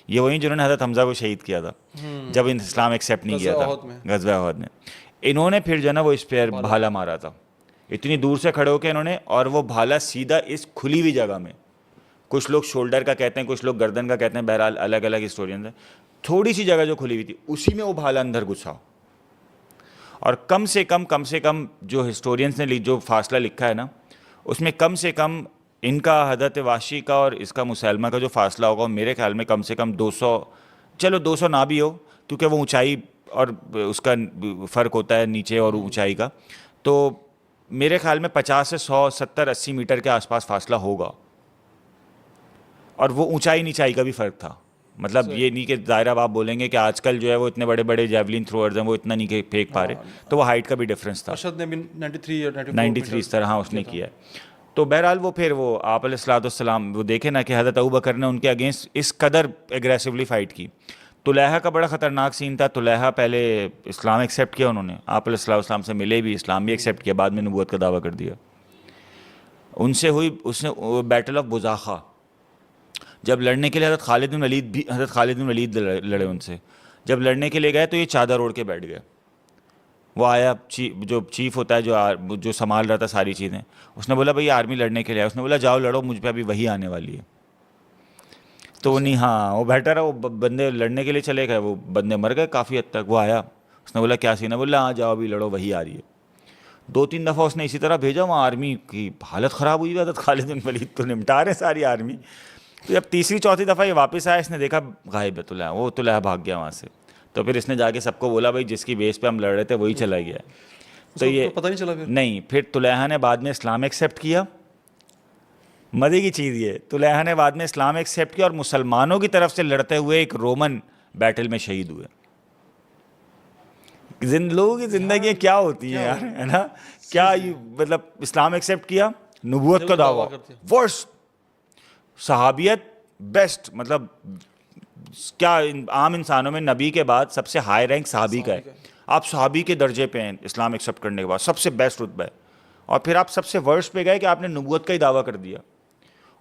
یہ وہی جنہوں نے حضرت حمزہ کو شہید کیا تھا جب اسلام ایکسیپٹ نہیں کیا تھا غزوہ احد میں, انہوں نے پھر جو ہے نا وہ اس پہ بھالا مارا تھا, اتنی دور سے کھڑے ہو کے انہوں نے, اور وہ بھالا سیدھا اس کھلی ہوئی جگہ میں, کچھ لوگ شولڈر کا کہتے ہیں, کچھ لوگ گردن کا کہتے ہیں, بہرحال الگ الگ ہسٹورینز ہیں, تھوڑی سی جگہ جو کھلی ہوئی تھی اسی میں وہ بھالا اندر گھسا. اور کم سے کم جو ہسٹورینز نے جو فاصلہ لکھا ہے نا, اس میں کم سے کم ان کا حضرت وحشی کا اور اس کا مسلمہ کا جو فاصلہ ہوگا, میرے خیال میں کم سے کم 200, چلو 200 نہ بھی ہو, کیونکہ وہ اونچائی اور اس کا فرق ہوتا ہے نیچے اور اونچائی کا, تو میرے خیال میں 50 سے 100 70 80 میٹر کے آس پاس فاصلہ ہوگا. اور وہ اونچائی نیچائی کا بھی فرق تھا, مطلب یہ نہیں کہ ظاہر آپ بولیں گے کہ آج کل جو ہے وہ اتنے بڑے بڑے جیولین تھروئرز ہیں وہ اتنا نہیں کہ پھینک پا رہے, تو وہ ہائٹ کا بھی ڈفرینس تھا. ارشد نے بھی 93 اس طرح اس نے کیا ہے. تو بہرحال وہ پھر وہ آپ علیہ الصلوۃ والسلام وہ دیکھیں نا کہ حضرت ابوبکر نے ان کے اگینسٹ اس قدر ایگریسولی فائٹ کی. طلیحہ کا بڑا خطرناک سین تھا. طلیحہ پہلے اسلام ایکسیپٹ کیا, انہوں نے آپ علیہ الصلوۃ والسلام سے ملے بھی, اسلام بھی ایکسیپٹ کیا, بعد میں نبوت کا دعویٰ کر دیا. ان سے ہوئی اس نے بیٹل آف بزاخہ, جب لڑنے کے لیے حضرت خالد بن ولید لڑے ان سے, جب لڑنے کے لیے گئے تو یہ چادر اوڑھ کے بیٹھ گئے. وہ آیا جو چیف ہوتا ہے جو سنبھال رہا تھا ساری چیزیں, اس نے بولا بھائی آرمی لڑنے کے لیے, اس نے بولا جاؤ لڑو, مجھ پہ ابھی وہی آنے والی ہے. تو وہ نہیں, ہاں وہ بیٹھا رہا, وہ بندے لڑنے کے لیے چلے گئے, وہ بندے مر گئے کافی حد تک. وہ آیا, اس نے بولا کیا سین ہے, بولا ہاں جاؤ ابھی لڑو, وہی آ رہی ہے. 2-3 دفعہ اس نے اسی طرح بھیجا, وہاں آرمی کی حالت خراب ہوئی. حضرت خالد بن ولید تو نمٹا رہے ساری آرمی. تو جب تیسری چوتھی دفعہ یہ واپس آیا, اس نے دیکھا غائب ہے طلیحہ, وہ طلیحہ بھاگ گیا وہاں سے. تو پھر اس نے جا کے سب کو بولا بھائی جس کی بیس پہ ہم لڑ رہے تھے وہی چلا گیا. تو یہ پتہ نہیں چلا نہیں, پھر طلیحہ نے بعد میں اسلام ایکسیپٹ کیا. مزے کی چیز یہ, طلیحہ نے بعد میں اسلام ایکسیپٹ کیا اور مسلمانوں کی طرف سے لڑتے ہوئے ایک رومن بیٹل میں شہید ہوئے. لوگوں کی زندگیاں کیا ہوتی ہیں یار, ہے نا, کیا مطلب اسلام ایکسیپٹ کیا, نبوت کا دعویٰ, ورسٹ صحابیت بیسٹ, مطلب کیا عام انسانوں میں نبی کے بعد سب سے ہائی رینک صحابی کا ہے. آپ صحابی کے درجے پہ ہیں اسلام ایکسیپٹ کرنے کے بعد, سب سے بیسٹ رتبہ ہے. اور پھر آپ سب سے ورسٹ پہ گئے کہ آپ نے نبوت کا ہی دعویٰ کر دیا,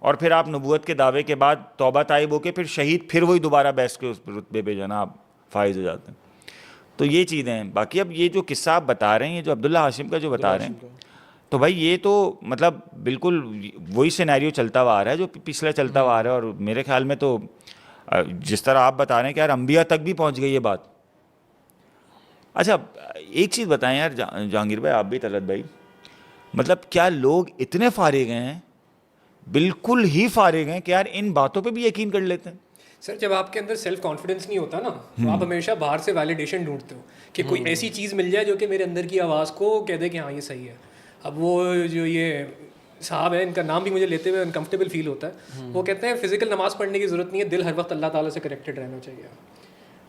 اور پھر آپ نبوت کے دعوے کے بعد توبہ طائب ہو کے پھر شہید, پھر وہی دوبارہ بیسٹ کے اس رتبے پہ جو نا آپ فائز ہو جاتے ہیں. تو یہ چیزیں ہیں. باقی اب یہ جو قصہ آپ بتا رہے ہیں, یہ جو عبداللہ ہاشم کا جو بتا رہے ہیں, تو بھائی یہ تو مطلب بالکل وہی سینیریو چلتا ہوا آ رہا ہے جو پچھلے چلتا ہوا آ رہا ہے. اور میرے خیال میں تو جس طرح آپ بتا رہے ہیں کہ یار انبیاء تک بھی پہنچ گئی یہ بات. اچھا ایک چیز بتائیں یار جہانگیر بھائی, آپ بھی طلعت بھائی, مطلب کیا لوگ اتنے فارغ ہیں بالکل ہی فارغ ہیں کہ یار ان باتوں پہ بھی یقین کر لیتے ہیں. سر جب آپ کے اندر سیلف کانفیڈنس نہیں ہوتا نا تو آپ ہمیشہ باہر سے ویلیڈیشن ڈھونڈتے ہو کہ کوئی ایسی چیز مل جائے جو کہ میرے اندر کی آواز کو کہہ دے کہ ہاں یہ صحیح ہے. اب وہ جو یہ صاحب ہے ان کا نام بھی مجھے لیتے ہوئے انکمفرٹیبل فیل ہوتا ہے. وہ کہتے ہیں فزیکل نماز پڑھنے کی ضرورت نہیں ہے, دل ہر وقت اللہ تعالیٰ سے کنیکٹڈ رہنا چاہیے.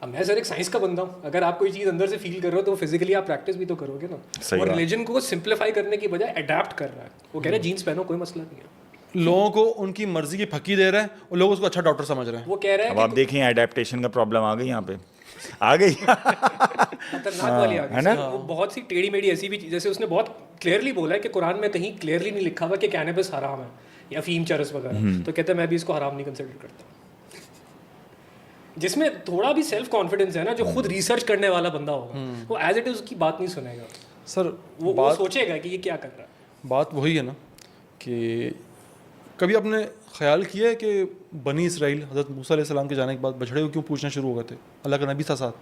اب میں سر ایک سائنس کا بندہ ہوں, اگر آپ کوئی چیز اندر سے فیل کر رہے ہو تو فزیکلی آپ پریکٹس بھی تو کرو گے نا. اور ریلیجن کو سمپلیفائی کرنے کی بجائے اڈیپٹ کر رہا ہے. وہ کہہ رہے ہیں جینس پہنو کوئی مسئلہ نہیں ہے, لوگوں کو ان کی مرضی کی پھکی دے رہے ہیں اور لوگ اس کو اچھا ڈاکٹر سمجھ رہے ہیں. وہ کہہ رہے ہیں اب آپ دیکھیں اڈیپٹیشن کا پرابلم آ گئی یہاں پہ, آ گئی خطرناک والی آ گئی. وہ بہت سی ٹیڑھی میڑھی ایسی بھی, جیسے اس نے بہت کلیئرلی بولا ہے کہ قرآن میں کہیں کلیئرلی نہیں لکھا ہوا کہ کینیبس حرام ہے یا افیم چرس وغیرہ, تو کہتے ہیں میں بھی اس کو حرام نہیں کنسیڈر کرتا. جس میں تھوڑا بھی سیلف کانفیڈنس ہے نا, جو خود ریسرچ کرنے والا بندہ ہوگا وہ ایز اٹ از اس کی بات نہیں سنے گا سر. وہ سوچے گا کہ یہ کیا کر رہا ہے. بات وہی ہے نا کہ کبھی آپ نے خیال کیا ہے کہ بنی اسرائیل حضرت موسیٰ علیہ السلام کے جانے کے بعد بچھڑے کو کیوں پوچھنا شروع ہو گئے تھے؟ اللہ کا نبی تھا ساتھ,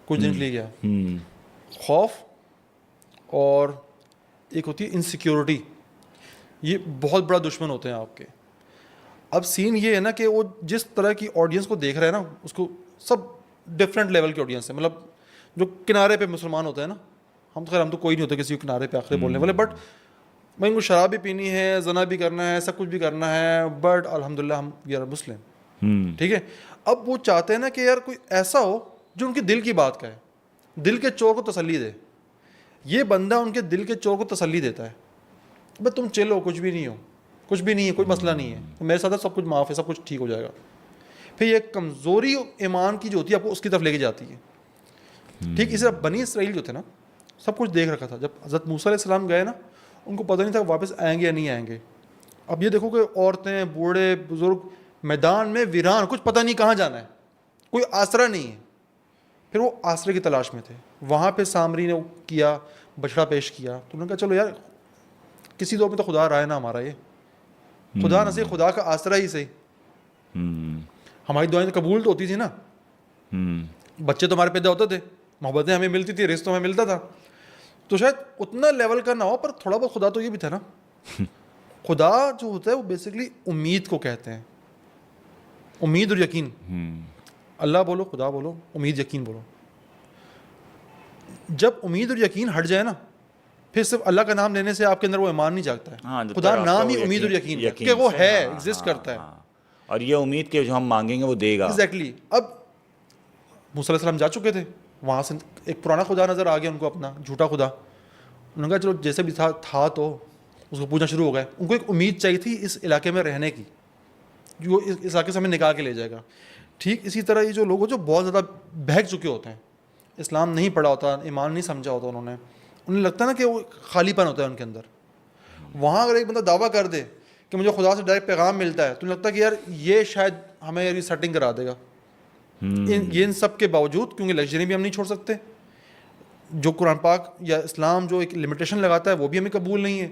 کچھ دن کے لیے گیا. خوف اور ایک ہوتی ہے انسیکیورٹی, یہ بہت بڑا دشمن ہوتے ہیں آپ کے. اب سین یہ ہے نا کہ وہ جس طرح کی آڈینس کو دیکھ رہے ہیں نا, اس کو سب ڈفرینٹ لیول کی آڈینس ہے. مطلب جو کنارے پہ مسلمان ہوتے ہیں نا, ہم تو خیر ہم تو کوئی نہیں ہوتے کسی کو کنارے پہ آخر بولنے والے, بٹ بھائی ان کو شراب بھی پینی ہے, زنا بھی کرنا ہے, سب کچھ بھی کرنا ہے, بٹ الحمدللہ ہم یار مسلم, ٹھیک ہے. اب وہ چاہتے ہیں نا کہ یار کوئی ایسا ہو جو ان کے دل کی بات کہے, دل کے چور کو تسلی دے. یہ بندہ ان کے دل کے چور کو تسلی دیتا ہے, بھائی تم چلو, کچھ بھی نہیں ہو, کچھ بھی نہیں ہے, کوئی مسئلہ نہیں ہے, میرے ساتھ سب کچھ معاف ہے, سب کچھ ٹھیک ہو جائے گا. پھر یہ کمزوری ایمان کی جو ہوتی ہے آپ کو اس کی طرف لے کے جاتی ہے. ٹھیک اسی طرح بنی اسرائیل جو تھے نا, سب کچھ دیکھ رکھا تھا. جب حضرت موسیٰ علیہ السلام گئے نا, ان کو پتہ نہیں تھا واپس آئیں گے یا نہیں آئیں گے. اب یہ دیکھو کہ عورتیں, بوڑھے, بزرگ میدان میں ویران, کچھ پتہ نہیں کہاں جانا ہے, کوئی آسرا نہیں ہے. پھر وہ آسرے کی تلاش میں تھے. وہاں پہ سامری نے کیا, بچڑا پیش کیا, تو انہوں نے کہا چلو یار کسی دور میں تو خدا رہا ہے نا ہمارا, یہ خدا نہ صحیح خدا کا آسرا ہی صحیح. ہماری دعائیں تو قبول تو ہوتی تھی نا, بچے تو ہمارے پیدا ہوتے تھے, محبتیں ہمیں ملتی تھی, رزق تو ہمیں ملتا تھا. تو شاید اتنا لیول کا نہ ہو, پر تھوڑا بہت خدا تو یہ بھی تھا نا. خدا جو ہوتا ہے وہ بیسکلی امید کو کہتے ہیں, امید اور یقین. اللہ بولو, خدا بولو, امید یقین بولو. جب امید اور یقین ہٹ جائے نا, پھر صرف اللہ کا نام لینے سے آپ کے اندر وہ ایمان نہیں جاگتا ہے. خدا نام ہی امید اور یقین کہ وہ ہے, ایگزسٹ کرتا ہے, اور یہ امید کہ جو ہم مانگیں گے وہ دے گا. ایگزیکٹلی. اب موسیٰ علیہ السلام جا چکے تھے, وہاں سے ایک پرانا خدا نظر آ گیا ان کو, اپنا جھوٹا خدا. انہوں نے کہا چلو جیسے بھی تھا تو اس کو پوچھنا شروع ہو گئے. ان کو ایک امید چاہیے تھی اس علاقے میں رہنے کی, جو اس علاقے سے ہمیں نکال کے لے جائے گا. ٹھیک اسی طرح یہ جو لوگ جو بہت زیادہ بہک چکے ہوتے ہیں, اسلام نہیں پڑھا ہوتا, ایمان نہیں سمجھا ہوتا انہوں نے, انہیں لگتا ہے نا کہ وہ خالی پن ہوتا ہے ان کے اندر. وہاں اگر ایک بندہ دعویٰ کر دے کہ مجھے خدا سے ڈائریکٹ پیغام ملتا ہے, تو انہیں لگتا ہے کہ یار یہ شاید ہمیں یہ سیٹنگ کرا دے گا. یہ ان سب کے باوجود, کیونکہ لگژری بھی ہم نہیں چھوڑ سکتے, جو قرآن پاک یا اسلام جو ایک لمیٹیشن لگاتا ہے وہ بھی ہمیں قبول نہیں ہے,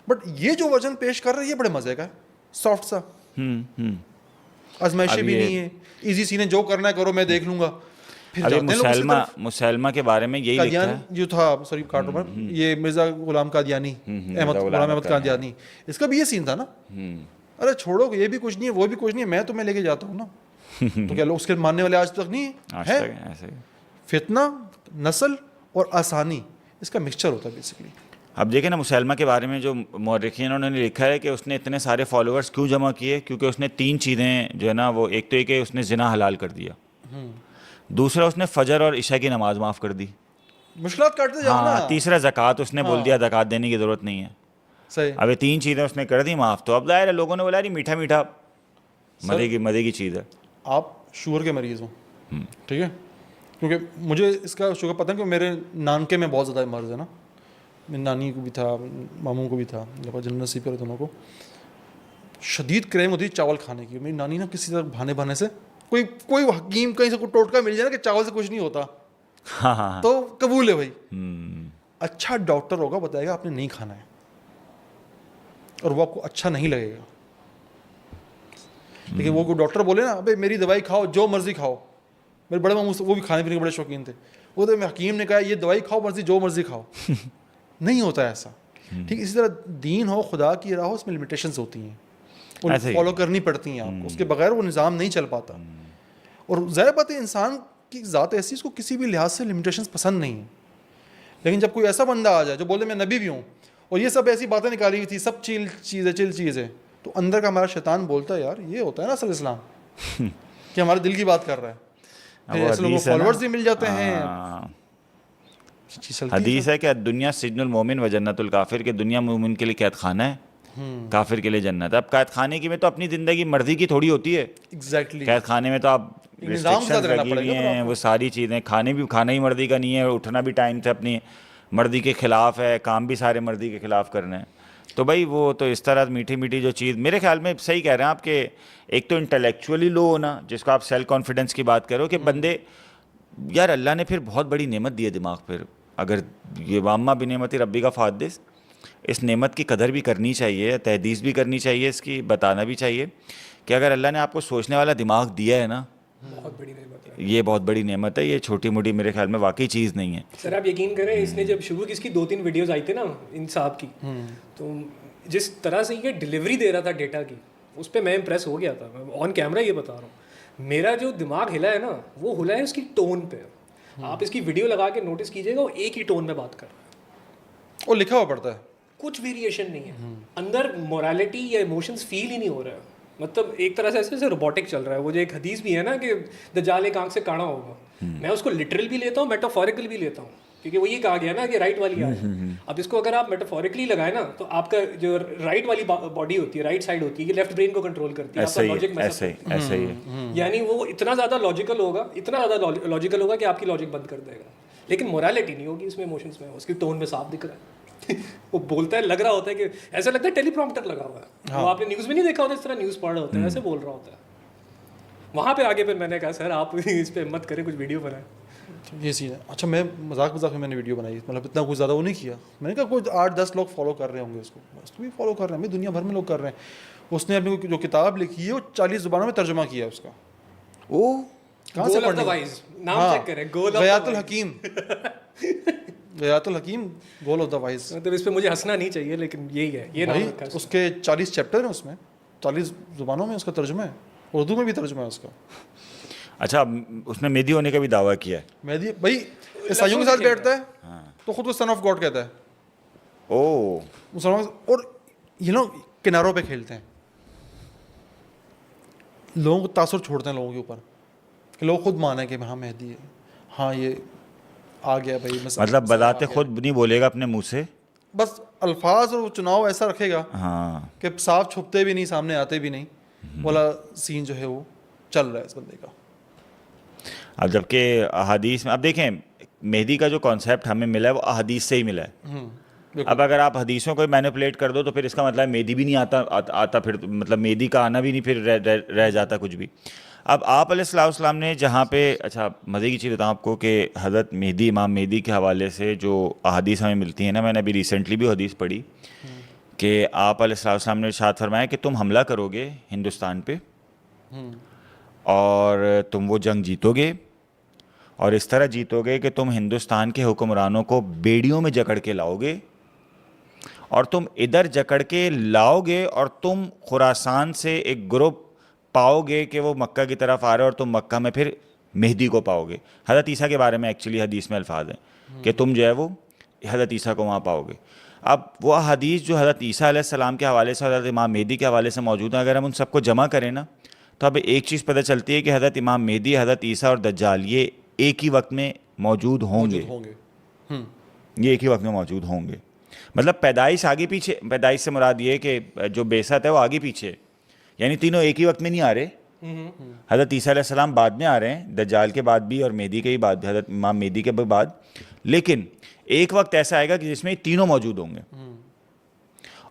بٹ یہ جو ورژن پیش کر رہا ہے یہ بڑے مزے کا ہے, سافٹ سا, آزمائشیں بھی نہیں ہے, ایزی سینے, جو کرنا ہے کرو, میں دیکھ لوں گا. مسلمہ کے بارے میں یہی لکھا ہے جو تھا, سوری کاٹو میں, یہ مرزا غلام قادیانی, غلام احمد قادیانی, اس کا بھی یہ سین تھا نا, ارے چھوڑو یہ بھی کچھ نہیں ہے, وہ بھی کچھ نہیں ہے, میں تمہیں لے کے جاتا ہوں نا. تو کیا لوگ اس کے ماننے والے آج تک نہیں ہیں؟ فتنہ, نسل اور آسانی, اس کا مکسچر ہوتا ہے بیسکلی. اب دیکھیں نا مسلمہ کے بارے میں جو مورخین انہوں نے لکھا ہے کہ اس نے اتنے سارے فالوورز کیوں جمع کیے, کیونکہ اس نے 3 چیزیں جو ہے نا, وہ ایک تو یہ کہ اس نے زنا حلال کر دیا, دوسرا اس نے فجر اور عشاء کی نماز معاف کر دی, مشکلات کاٹتے جاؤ نا, تیسرا زکوٰۃ اس نے بول دیا زکوٰۃ دینے کی ضرورت نہیں ہے. صحیح. اب یہ 3 چیزیں اس نے کر دی معاف, تو اب ظاہر ہے لوگوں نے بولا میٹھا میٹھا مزے کی چیز ہے. آپ شوگر کے مریض ہوں, ٹھیک ہے, کیونکہ مجھے اس کا شوگر پتہ ہے کہ میرے نانکے میں بہت زیادہ مرض ہے نا, میری نانی کو بھی تھا, ماموں کو بھی تھا, جنت نصیب کرے دونوں کو. شدید کریم ہوتی ہے چاول کھانے کی. میری نانی نا کسی طرح بہانے سے کوئی حکیم کہیں سے کوئی ٹوٹکا مل جائے نا کہ چاول سے کچھ نہیں ہوتا, تو قبول ہے بھائی. اچھا ڈاکٹر ہوگا, بتائے گا آپ نے نہیں کھانا ہے, اور وہ آپ کو اچھا نہیں لگے گا. لیکن وہ کوئی ڈاکٹر بولے نا, ابھی میری دوائی کھاؤ, جو مرضی کھاؤ. میرے بڑے ماموں وہ بھی کھانے پینے کے بڑے شوقین تھے, وہ تو حکیم نے کہا یہ دوائی کھاؤ, مرضی جو مرضی کھاؤ. نہیں ہوتا ہے ایسا. ٹھیک اسی طرح دین ہو, خدا کی راہ ہو, اس میں لمیٹیشنز ہوتی ہیں, وہ فالو کرنی پڑتی ہیں آپ کو, اس کے بغیر وہ نظام نہیں چل پاتا. اور ظاہر بات ہے انسان کی ذات ایسی, اس کو کسی بھی لحاظ سے لمیٹیشنز پسند نہیں ہیں. لیکن جب کوئی ایسا بندہ آ جائے جو بولے میں نبی بھی ہوں, اور یہ سب ایسی باتیں نکالی ہوئی تھی, سب چل چیز ہے, تو اندر کا ہمارا شیطان بولتا ہے یار یہ ہوتا ہے نا اصل اسلام, کہ ہمارے دل کی بات کر رہا ہے. ایسے لوگوں کو فالوورز بھی مل جاتے ہیں. حدیث ہے کہ دنیا سجن المومن و جنت الکافر, کہ دنیا مومن کے لیے قید خانہ ہے, کافر کے لیے جنت ہے. اب قید خانے کی میں تو اپنی زندگی مرضی کی تھوڑی ہوتی ہے. ایگزیکٹلی قید خانے میں تو آپ ریسٹرکشنز لگی ہوئی ہیں, وہ ساری چیزیں, کھانا ہی مرضی کا نہیں ہے, اٹھنا بھی ٹائم سے اپنی مرضی کے خلاف ہے, کام بھی سارے مرضی کے خلاف کرنے ہیں. تو بھائی وہ تو اس طرح میٹھی میٹھی جو چیز, میرے خیال میں صحیح کہہ رہے ہیں آپ, کہ ایک تو انٹلیکچولی لو ہونا, جس کو آپ سیلف کانفیڈنس کی بات کرو, کہ بندے یار اللہ نے پھر بہت بڑی نعمت دی ہے دماغ. پھر اگر یہ واما بنعمت ربی کا فحدث, اس نعمت کی قدر بھی کرنی چاہیے, تحدیث بھی کرنی چاہیے, اس کی بتانا بھی چاہیے کہ اگر اللہ نے آپ کو سوچنے والا دماغ دیا ہے نا, بہت بڑی نعمت ہے, یہ بہت بڑی نعمت ہے, یہ چھوٹی موٹی میرے خیال میں واقعی چیز نہیں ہے. سر آپ یقین کریں, اس نے جب شروع کی, اس کی 2-3 ویڈیوز آئی تھی نا ان صاحب کی, تو جس طرح سے یہ ڈلیوری دے رہا تھا ڈیٹا کی, اس پہ میں امپریس ہو گیا تھا. میں آن کیمرہ یہ بتا رہا ہوں, میرا جو دماغ ہلا ہے نا, وہ ہلا ہے اس کی ٹون پہ. آپ اس کی ویڈیو لگا کے نوٹس کیجیے گا, وہ ایک ہی ٹون میں بات کر رہا ہے, وہ لکھا ہوا پڑتا ہے, کچھ ویریشن نہیں ہے اندر. مورالٹی یا ایموشنز فیل ہی نہیں ہو رہا ہے. مطلب ایک طرح سے ایسے روبوٹک چل رہا ہے. وہ جو ایک حدیث بھی ہے نا کہ دجال ایک آنکھ سے کاڑا ہوگا, میں اس کو لٹرل بھی لیتا ہوں, میٹافوریکل بھی لیتا ہوں, کیونکہ وہ یہ کہا گیا نا کہ رائٹ والی آئے. اب اس کو اگر آپ میٹافوریکلی لگائیں نا, تو آپ کا جو رائٹ والی باڈی ہوتی ہے, رائٹ سائڈ ہوتی ہے, یہ لیفٹ برین کو کنٹرول کرتی ہے. آپ کا لاجک ایسا ہی ہے, یعنی وہ اتنا زیادہ لاجیکل ہوگا, اتنا زیادہ لاجیکل ہوگا کہ آپ کی لاجک بند کر دے گا. لیکن مورالٹی نہیں ہوگی اس میں, ایموشنس میں. اس کی ٹون میں صاف دکھ رہا ہے. وہ بولتا ہے, لگ رہا ہوتا ہے کہ ایسا لگتا ہے ٹیلی پرومپٹر لگا ہوا ہے. وہ آپ نے نیوز میں نہیں دیکھا ہوتا, اس طرح نیوز پڑھ رہا ہوتا ہے, ایسے بول رہا ہوتا ہے. وہاں پہ آگے پھر میں نے کہا سر آپ اس پہ ہمت کریں, کچھ ویڈیو بنائیں. یہ سین ہے. اچھا میں مذاق میں میں نے ویڈیو بنائی, مطلب اتنا کچھ زیادہ وہ نہیں کیا. میں نے کہا کوئی 8-10 لوگ فالو کر رہے ہوں گے اس کو, اس کو بھی فالو کر رہے ہیں, دنیا بھر میں لوگ کر رہے ہیں. اس نے اپنی جو کتاب لکھی ہے وہ 40 زبانوں میں ترجمہ کیا اس کا. او کہاں سے پڑھنی, نام چیک کریں, غیات الحکیم, غیات الحکیم, گول آف دا وائز. مطلب اس پہ مجھے ہنسنا نہیں چاہیے, لیکن یہی ہے, یہ نام رکھا ہے. اس کے 40 چیپٹر ہیں, اس میں 40 زبانوں میں اس کا ترجمہ ہے, اردو میں بھی ترجمہ ہے اس کا. اچھا, اس نے مہدی ہونے کا بھی دعویٰ کیا ہے. مہدی بھائی عیسائیوں کے ساتھ بیٹھتا ہے تو خود کو سن آف گاڈ کہتا ہے. او مسلمان, اور یہ لوگ کناروں پہ کھیلتے ہیں, لوگوں کو تاثر چھوڑتے ہیں لوگوں کے اوپر, کہ لوگ خود مانیں کہ ہاں مہدی ہے, ہاں یہ آ گیا بھائی. مطلب بذات خود نہیں بولے گا اپنے منہ سے, بس الفاظ اور چناؤ ایسا رکھے گا ہاں, کہ صاف چھپتے بھی نہیں, سامنے آتے بھی نہیں, والا سین جو ہے وہ چل رہا ہے اس بندے کا. اب جبکہ احادیث میں, اب دیکھیں مہدی کا جو کانسیپٹ ہمیں ملا ہے وہ احادیث سے ہی ملا ہے. اب اگر آپ حدیثوں کو مینیپولیٹ کر دو تو پھر اس کا مطلب مہدی بھی نہیں آتا پھر مطلب مہدی کا آنا بھی نہیں پھر رہ جاتا کچھ بھی. اب آپ علیہ السلام نے جہاں پہ, اچھا مزے کی چیز بتاؤں آپ کو کہ حضرت مہدی, امام مہدی کے حوالے سے جو احادیث ہمیں ملتی ہیں نا, میں نے ابھی ریسنٹلی بھی حدیث پڑھی کہ آپ علیہ السلام نے ارشاد فرمایا کہ تم حملہ کرو گے ہندوستان پہ اور تم وہ جنگ جیتو گے, اور اس طرح جیتو گے کہ تم ہندوستان کے حکمرانوں کو بیڑیوں میں جکڑ کے لاؤ گے, اور تم ادھر جکڑ کے لاؤ گے, اور تم خراسان سے ایک گروپ پاؤ گے کہ وہ مکہ کی طرف آ رہے, اور تم مکہ میں پھر مہدی کو پاؤ گے. حضرت عیسیٰ کے بارے میں ایکچولی حدیث میں الفاظ ہیں کہ تم جو ہے وہ حضرت عیسیٰ کو وہاں پاؤ گے. اب وہ حدیث جو حضرت عیسیٰ علیہ السلام کے حوالے سے, حضرت امام مہدی کے حوالے سے موجود ہیں, اگر ہم ان سب کو جمع کریں نا, تو اب ایک چیز پتہ چلتی ہے کہ حضرت امام مہدی, حضرت عیسیٰ اور دجال یہ ایک ہی وقت میں موجود ہوں گے. یہ ایک ہی وقت میں موجود ہوں گے. مطلب پیدائش آگے پیچھے, پیدائش سے مراد یہ کہ جو بعثت ہے وہ آگے پیچھے, یعنی تینوں ایک ہی وقت میں نہیں آ رہے. حضرت عیسیٰ علیہ السلام بعد میں آ رہے ہیں, دجال کے بعد بھی, اور مہدی کے ہی بعد, حضرت امام مہدی کے بعد, لیکن ایک وقت ایسا آئے گا کہ جس میں تینوں موجود ہوں گے.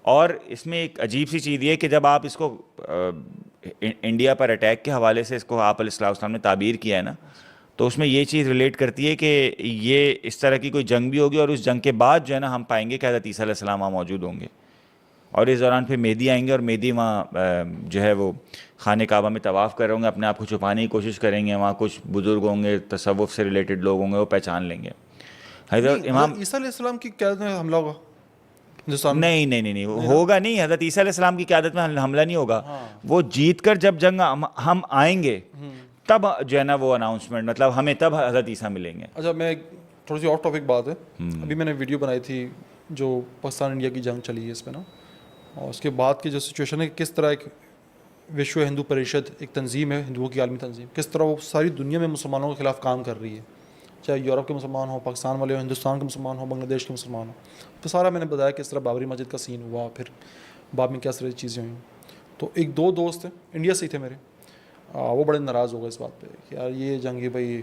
اور اس میں ایک عجیب سی چیز یہ کہ جب آپ اس کو انڈیا پر اٹیک کے حوالے سے اس کو آپ علیہ السلام نے تعبیر کیا ہے نا, تو اس میں یہ چیز ریلیٹ کرتی ہے کہ یہ اس طرح کی کوئی جنگ بھی ہوگی, اور اس جنگ کے بعد جو ہے نا ہم پائیں گے کہ حضرت عیسیٰ علیہ السلام وہاں موجود ہوں گے, اور اس دوران پھر مہدی آئیں گے, اور مہدی وہاں جو ہے وہ خانہ کعبہ میں طواف کر رہے ہوں گے, اپنے آپ کو چھپانے کی کوشش کریں گے. وہاں کچھ بزرگ ہوں گے, تصوف سے ریلیٹڈ لوگ ہوں گے, وہ پہچان لیں گے. حضرت امام عیسیٰ علیہ السلام کی قیادت میں حملہ ہوگا, ہندوستان نہیں نہیں نہیں نہیں ہوگا نہیں. حضرت عیسیٰ علیہ السلام کی قیادت میں حملہ نہیں ہوگا. وہ جیت کر جب جنگ ہم آئیں گے تب جو ہے نا وہ اناؤنسمنٹ, مطلب ہمیں تب حضرت عیسیٰ ملیں گے. اچھا میں تھوڑی سی آف ٹاپک بات ہے, ابھی میں نے ویڈیو بنائی تھی جو پاکستان انڈیا کی جنگ چلی ہے اس پہ نا, اور اس کے بعد کی جو سچویشن ہے کس طرح ایک وشو ہندو پریشد ایک تنظیم ہے, ہندوؤں کی عالمی تنظیم, کس طرح وہ ساری دنیا میں مسلمانوں کے خلاف کام کر رہی ہے, چاہے یورپ کے مسلمان ہوں, پاکستان والے ہوں, ہندوستان کے مسلمان ہوں, بنگلہ دیش کے مسلمان ہوں. تو سارا میں نے بتایا کس طرح بابری مسجد کا سین ہوا, پھر بعد میں کیا طرح چیزیں ہوئیں. تو ایک دو دوست ہیں انڈیا سے ہی تھے میرے, وہ بڑے ناراض ہو گئے اس بات پہ کہ یار یہ جنگی بھائی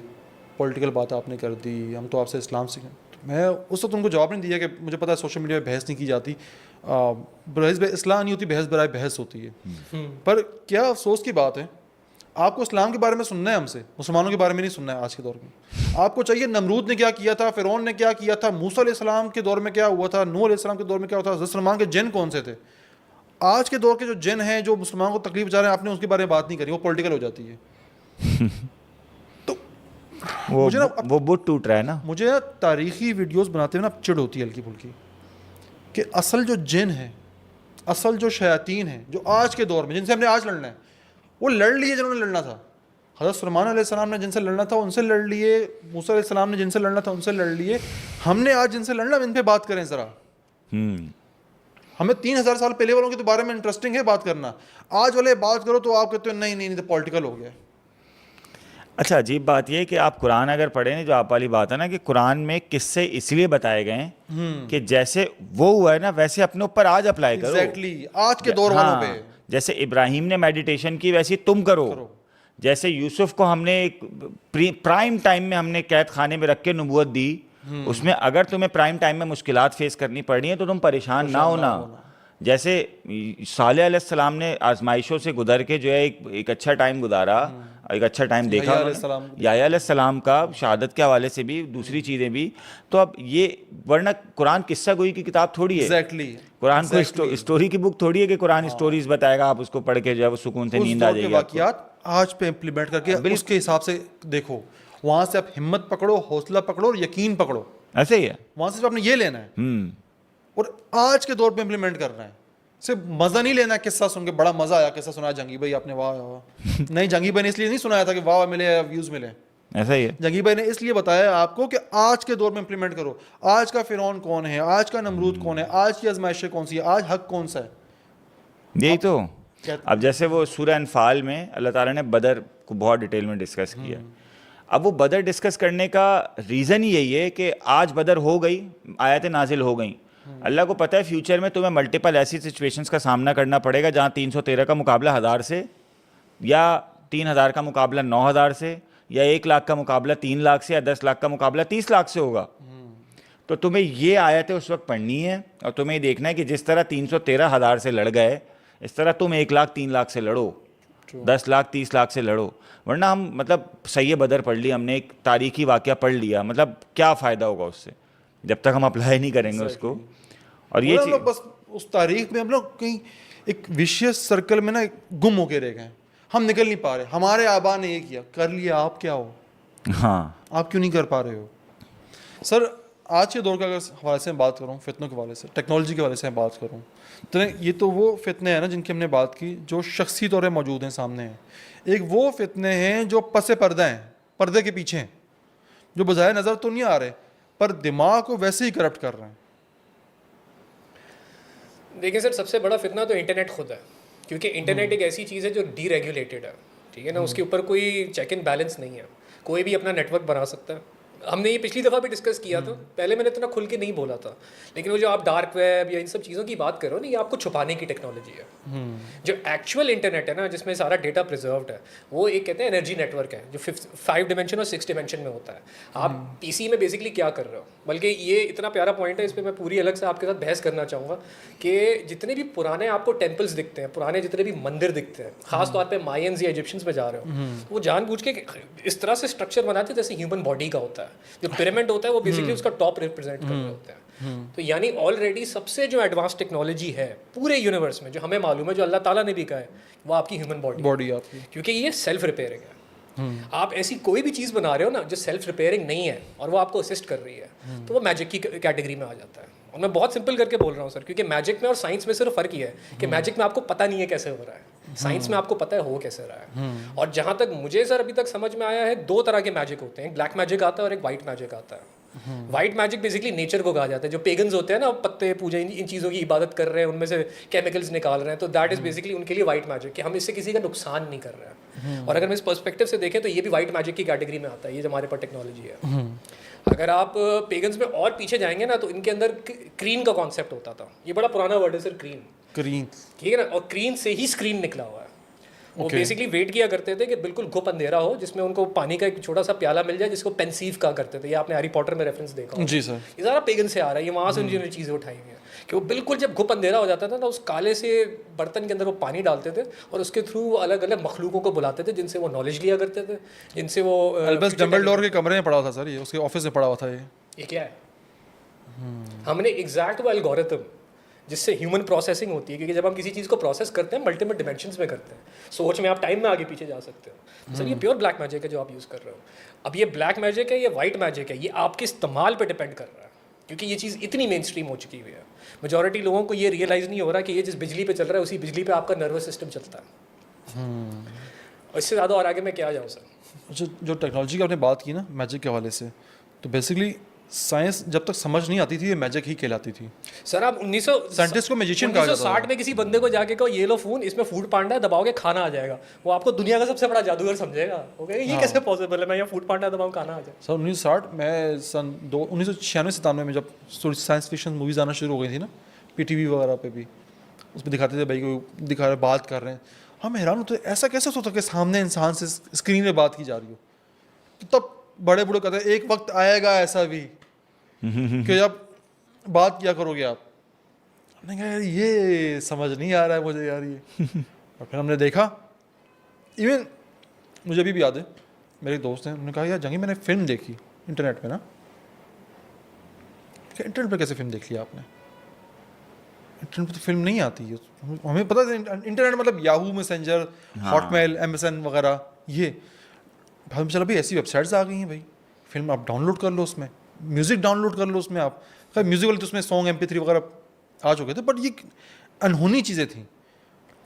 پولیٹیکل بات آپ نے کر دی, ہم تو آپ سے اسلام سیکھیں. میں اس وقت ان کو جواب نہیں دیا کہ مجھے پتا ہے سوشل میڈیا پہ بحث نہیں کی جاتی, بحث اصلاح نہیں ہوتی, بحث برائے بحث ہوتی ہے. پر کیا افسوس کی بات ہے, آپ کو اسلام کے بارے میں سننا ہے, ہم سے مسلمانوں کے بارے میں نہیں سننا ہے. آج کے دور میں آپ کو چاہیے نمرود نے کیا کیا تھا, فرعون نے کیا کیا تھا, موسیٰ علیہ السلام کے دور میں کیا ہوا تھا, نوح علیہ السلام کے دور میں کیا ہوا تھا, حضرت سلمان کے جن کون سے تھے. آج کے دور کے جو جن ہیں جو مسلمان کو تکلیف جا رہے ہیں, آپ نے اس کے بارے میں بات نہیں کری, وہ پولیٹیکل ہو جاتی ہے. تو وہ بت ٹوٹ رہا ہے نا. مجھے تاریخی ویڈیوز بناتے ہوئے نا چڑ ہوتی ہے ہلکی پھلکی, کہ اصل جو جن ہیں, اصل جو شیاطین ہیں جو آج کے دور میں جن سے ہم نے آج لڑنا ہے, وہ لڑ لیے جنہوں نے لڑنا تھا. حضرت سلیمان علیہ السلام نے جن سے لڑنا تھا ان سے لڑ لیے, موسیٰ علیہ السلام نے جن سے لڑنا تھا ان سے لڑ لیے. ہم نے آج جن سے لڑنا, ان پہ بات کریں ذرا. ہمیں 3000 سال پہلے والوں کے بارے میں انٹرسٹنگ ہے بات کرنا, آج والے بات کرو تو آپ کہتے ہیں نہیں نہیں تو پولیٹیکل ہو گیا. اچھا عجیب بات یہ ہے کہ آپ قرآن اگر پڑھیں, جو آپ والی بات ہے نا کہ قرآن میں قصے اس لیے بتائے گئے ہیں کہ جیسے وہ ہوا ہے نا ویسے اپنے اوپر آج اپلائی کرو. ایگزیکٹلی آج کے دور والوں پہ, جیسے ابراہیم نے میڈیٹیشن کی ویسے تم کرو. جیسے یوسف کو ہم نے ایک پرائم ٹائم میں ہم نے قید خانے میں رکھ کے نبوت دی, اس میں اگر تمہیں پرائم ٹائم میں مشکلات فیس کرنی پڑ رہی ہیں تو تم پریشان نہ ہونا. جیسے صالح علیہ السلام نے آزمائشوں سے گزر کے جو ہے ایک اچھا ٹائم گزارا, ایک اچھا ٹائم دیکھا. یحییٰ علیہ السلام کا شہادت کے حوالے سے بھی, دوسری چیزیں بھی. تو اب یہ ورنہ قرآن قصہ گوئی کی کتاب تھوڑی ہے, قرآن کو اسٹوری کی بک تھوڑی ہے کہ قرآن اسٹوریز بتائے گا, آپ اس کو پڑھ کے جو ہے وہ سکون سے نیند آ جائے گی. واقعات آج پہ امپلیمنٹ کر کے اس کے حساب سے دیکھو, وہاں سے آپ ہمت پکڑو, حوصلہ پکڑو اور یقین پکڑو. ایسے ہی ہے, وہاں سے آپ نے یہ لینا ہے اور آج کے دور پہ امپلیمنٹ کرنا ہے. صرف مزہ نہیں لینا ہے قصہ سن کے, بڑا مزہ آیا قصہ سنایا جنگی بھائی آپ نے, واہ واہ. نہیں, جنگی بھائی نے اس لیے نہیں سنایا تھا کہ واہ ملے ویوز ملے, ایسا ہی ہے. جنگی بھائی نے اس لیے بتایا آپ کو کہ آج کے دور میں امپلیمنٹ کرو. آج کا فرعون کون ہے, آج کا نمرود کون ہے, آج کی آزمائشیں کون سی ہے, آج حق کون سا ہے. یہی تو. اب جیسے وہ سورہ انفال میں اللہ تعالیٰ نے بدر کو بہت ڈیٹیل میں ڈسکس کیا. اب وہ بدر ڈسکس کرنے کا ریزن ہی یہی ہے کہ آج بدر ہو گئی, آیتیں نازل ہو گئیں. اللہ کو پتہ ہے فیوچر میں تمہیں ملٹیپل ایسی سچویشنز کا سامنا کرنا پڑے گا جہاں 313 کا مقابلہ 1000 سے, یا 3000 کا مقابلہ 9000 سے, یا 1 لاکھ کا مقابلہ 3 لاکھ سے, یا 10 لاکھ کا مقابلہ 30 لاکھ سے ہوگا. تو تمہیں یہ آیتیں اس وقت پڑھنی ہے اور تمہیں یہ دیکھنا ہے کہ جس طرح 313,000 سے لڑ گئے اس طرح تم 1 لاکھ 3 لاکھ سے لڑو, 10 لاکھ 30 لاکھ سے لڑو. ورنہ ہم مطلب صحیح بدر پڑھ لی, ہم نے ایک تاریخی واقعہ پڑھ لیا, مطلب کیا فائدہ ہوگا اس سے جب تک ہم اپلائی نہیں کریں گے اس کو. اور یہ چیز بس اس تاریخ میں ہم لوگ کہیں ایک ویشیس سرکل میں نا گم ہو کے رہ گئے, ہم نکل نہیں پا رہے. ہمارے آبا نے یہ کیا, کر لیا, آپ کیا ہو, ہاں آپ کیوں نہیں کر پا رہے ہو. سر آج کے دور کا اگر حوالے سے بات کروں, فتنوں کے حوالے سے, ٹیکنالوجی کے حوالے سے بات کروں, تو یہ تو وہ فتنے ہیں نا جن کی ہم نے بات کی جو شخصی طور پہ موجود ہیں سامنے ہیں. ایک وہ فتنے ہیں جو پس پردہ ہیں, پردے کے پیچھے ہیں, جو بظاہر نظر تو نہیں آ رہے پر دماغ کو ویسے ہی کرپٹ کر رہے ہیں. دیکھیں سر, سب سے بڑا فتنہ تو انٹرنیٹ خود ہے, کیونکہ انٹرنیٹ ایک ایسی چیز ہے جو ڈی ریگولیٹڈ ہے, ٹھیک ہے نا, اس کے اوپر کوئی چیک اینڈ بیلنس نہیں ہے, کوئی بھی اپنا نیٹ ورک بنا سکتا ہے. ہم نے یہ پچھلی دفعہ بھی ڈسکس کیا تھا, پہلے میں نے اتنا کھل کے نہیں بولا تھا, لیکن وہ جو آپ ڈارک ویب یا ان سب چیزوں کی بات کرو نا, یہ آپ کو چھپانے کی ٹیکنالوجی ہے. جو ایکچوئل انٹرنیٹ ہے نا جس میں سارا ڈیٹا پرزروڈ ہے, وہ ایک کہتے ہیں انرجی نیٹ ورک ہے جو 5 ڈائمینشن اور 6 ڈائمینشن میں ہوتا ہے. آپ پی سی میں بیسکلی کیا کر رہے ہو, بلکہ یہ اتنا پیارا پوائنٹ ہے, اس پہ میں پوری الگ سے آپ کے ساتھ بحث کرنا چاہوں گا کہ جتنے بھی پرانے آپ کو ٹیمپلز دکھتے ہیں, پرانے جتنے بھی مندر دکھتے ہیں, خاص طور پہ مائنز یا ایجپشنز میں جا رہے ہو, وہ جان بوجھ کے اس طرح سے اسٹرکچر بناتے ہیں جیسے ہیومن باڈی کا ہوتا ہے. جو پیرامڈ ہوتا ہے وہ بیسکلی اس کا ٹاپ ریپرزینٹ کر رہے ہوتے ہیں. تو یعنی آلریڈی سب سے جو ایڈوانس ٹیکنالوجی ہے پورے یونیورس میں, جو ہمیں معلوم ہے, جو اللہ تعالیٰ نے بھی کہا ہے, وہ آپ کی ہیومن باڈی آپ کی, کیونکہ یہ سیلف ریپیئرنگ ہے. آپ ایسی کوئی بھی چیز بنا رہے ہو نا جو سیلف ریپیئرنگ نہیں ہے اور وہ آپ کو اسسٹ کر رہی ہے, تو وہ میجک کی کیٹیگری میں آ جاتا ہے. اور میں بہت سمپل کر کے بول رہا ہوں سر, کیونکہ میجک میں اور سائنس میں صرف فرق یہ ہے کہ میجک میں آپ کو پتہ نہیں ہے کیسے ہو رہا ہے, سائنس میں آپ کو پتہ ہے ہو کیسے رہا ہے. اور جہاں تک مجھے سر ابھی تک سمجھ میں آیا ہے, 2 طرح کے میجک ہوتے ہیں, ایک بلیک میجک آتا ہے اور ایک وائٹ میجک آتا ہے. وائٹ میجک بیسکلی نیچر کو کہا جاتا ہے. جو پیگنز ہوتے ہیں نا, پتے پوجا ان چیزوں کی عبادت کر رہے ہیں, ان میں سے کیمیکلز نکال رہے ہیں, تو دیٹ از بیسکلی ان کے لیے وائٹ میجک, کہ ہم اس سے کسی کا نقصان نہیں کر رہے ہیں. اور اگر ہم اس پرسپیکٹو سے دیکھیں تو یہ بھی وائٹ میجک کی کیٹیگری میں آتا ہے, یہ جو ہمارے پاس ٹیکنالوجی ہے. اگر آپ پیگنز میں اور پیچھے جائیں گے نا, تو ان کے اندر کرین کا کانسیپٹ ہوتا تھا. یہ بڑا پرانا ورڈ ہے سر, کرین, ٹھیک ہے نا, اور کرین سے ہی اسکرین نکلا ہوا ہے. وہ بیسکلی ویٹ کیا کرتے تھے کہ بالکل گھپ اندھیرا ہو, جس میں ان کو پانی کا ایک چھوٹا سا پیالہ مل جائے, جس کو پینسیو کہا کرتے تھے. یہ آپ نے ہیری پاٹر میں ریفرنس دیکھا. جی سر. یہ سارا پیگن سے آ رہا ہے, یہ وہاں سے انہوں نے چیزیں اٹھائی ہوئی ہیں کہ وہ بالکل جب گھپ اندھیرا ہو جاتا تھا نا, اس کالے سے برتن کے اندر وہ پانی ڈالتے تھے اور اس کے تھرو وہ الگ الگ مخلوقوں کو بلاتے تھے, جن سے وہ نالج لیا کرتے تھے, جن سے وہ البس ڈمبلڈور کے کمرے میں پڑا تھا سر, یہ اس کے آفس میں پڑا ہوا تھا. یہ کیا ہے, ہم نے ایگزیکٹ وہ الگورتھم جس سے ہیومن پروسیسنگ ہوتی ہے, کیونکہ جب ہم کسی چیز کو پروسیس کرتے ہیں ملٹیپل ڈیمینشنس میں کرتے ہیں. سوچ میں آپ ٹائم میں آگے پیچھے جا سکتے ہو. سر یہ پیور بلیک میجک ہے جو آپ یوز کر رہے ہو. اب یہ بلیک میجک ہے, یہ وائٹ میجک ہے, یہ آپ کے استعمال پہ ڈپینڈ کر رہا ہے, کیونکہ یہ چیز اتنی مین اسٹریم ہو چکی ہوئی ہے. میجورٹی لوگوں کو یہ ریئلائز نہیں ہو رہا کہ یہ جس بجلی پہ چل رہا ہے اسی بجلی پہ آپ کا نروس سسٹم چلتا ہے. اور اس سے زیادہ اور آگے میں کیا جاؤں سر. جو ٹیکنالوجی کی آپ نے بات کی نا میجک کے حوالے سے, تو بیسکلی سائنس جب تک سمجھ نہیں آتی تھی یہ میجک ہی کہلاتی تھی. سر آپ سائنٹسٹ کو میجیشین کہا جاتا 1960 میں کسی بندے کو جا کے کہو یہ لو فون, اس میں فوڈ پانڈا ہے, دباؤ گے کھانا آ جائے گا, وہ آپ کو دنیا کا سب سے بڑا جادوگر سمجھے گا. یہ کیسے پاسبل ہے, میں یہاں فوڈ پانڈا دباؤں کھانا آ جائے. سر 1960 میں سن 1996-97 میں جب سائنس فکشن موویز آنا شروع ہو گئی تھی نا, پی ٹی وی وغیرہ پہ بھی, اس پہ دکھاتے تھے بھائی کو دکھا رہے بات کر رہے ہیں, ہم حیران ہوتے ایسا کیسے ہوتا کہ سامنے انسان سے اسکرین پہ بات کی جا رہی ہو. تب بڑے بوڑھے کہتے ہیں ایک وقت آئے گا ایسا بھی کہ جب بات کیا کرو گے آپ. ہم نے کہا یار یہ سمجھ نہیں آ رہا ہے مجھے یار یہ. اور پھر ہم نے دیکھا, ایون مجھے ابھی بھی یاد ہے, میرے دوست ہیں, انہوں نے کہا یار جنگی میں نے فلم دیکھی انٹرنیٹ پہ نا. کہ انٹرنیٹ پہ کیسے فلم دیکھ لی آپ نے, انٹرنیٹ پہ تو فلم نہیں آتی ہے. ہمیں پتہ تھا انٹرنیٹ مطلب یاہو میسنجر, ہاٹ میل, ایم وغیرہ, یہ ہم چلا بھائی ایسی ویب سائٹس آ گئی ہیں بھائی, فلم آپ ڈاؤن لوڈ کر لو, اس میں میوزک ڈاؤن لوڈ کر لو, اس میں آپ خیر میوزک والے تو اس میں سانگ MP3 وغیرہ آ چکے تھے, بٹ یہ انہونی چیزیں تھیں.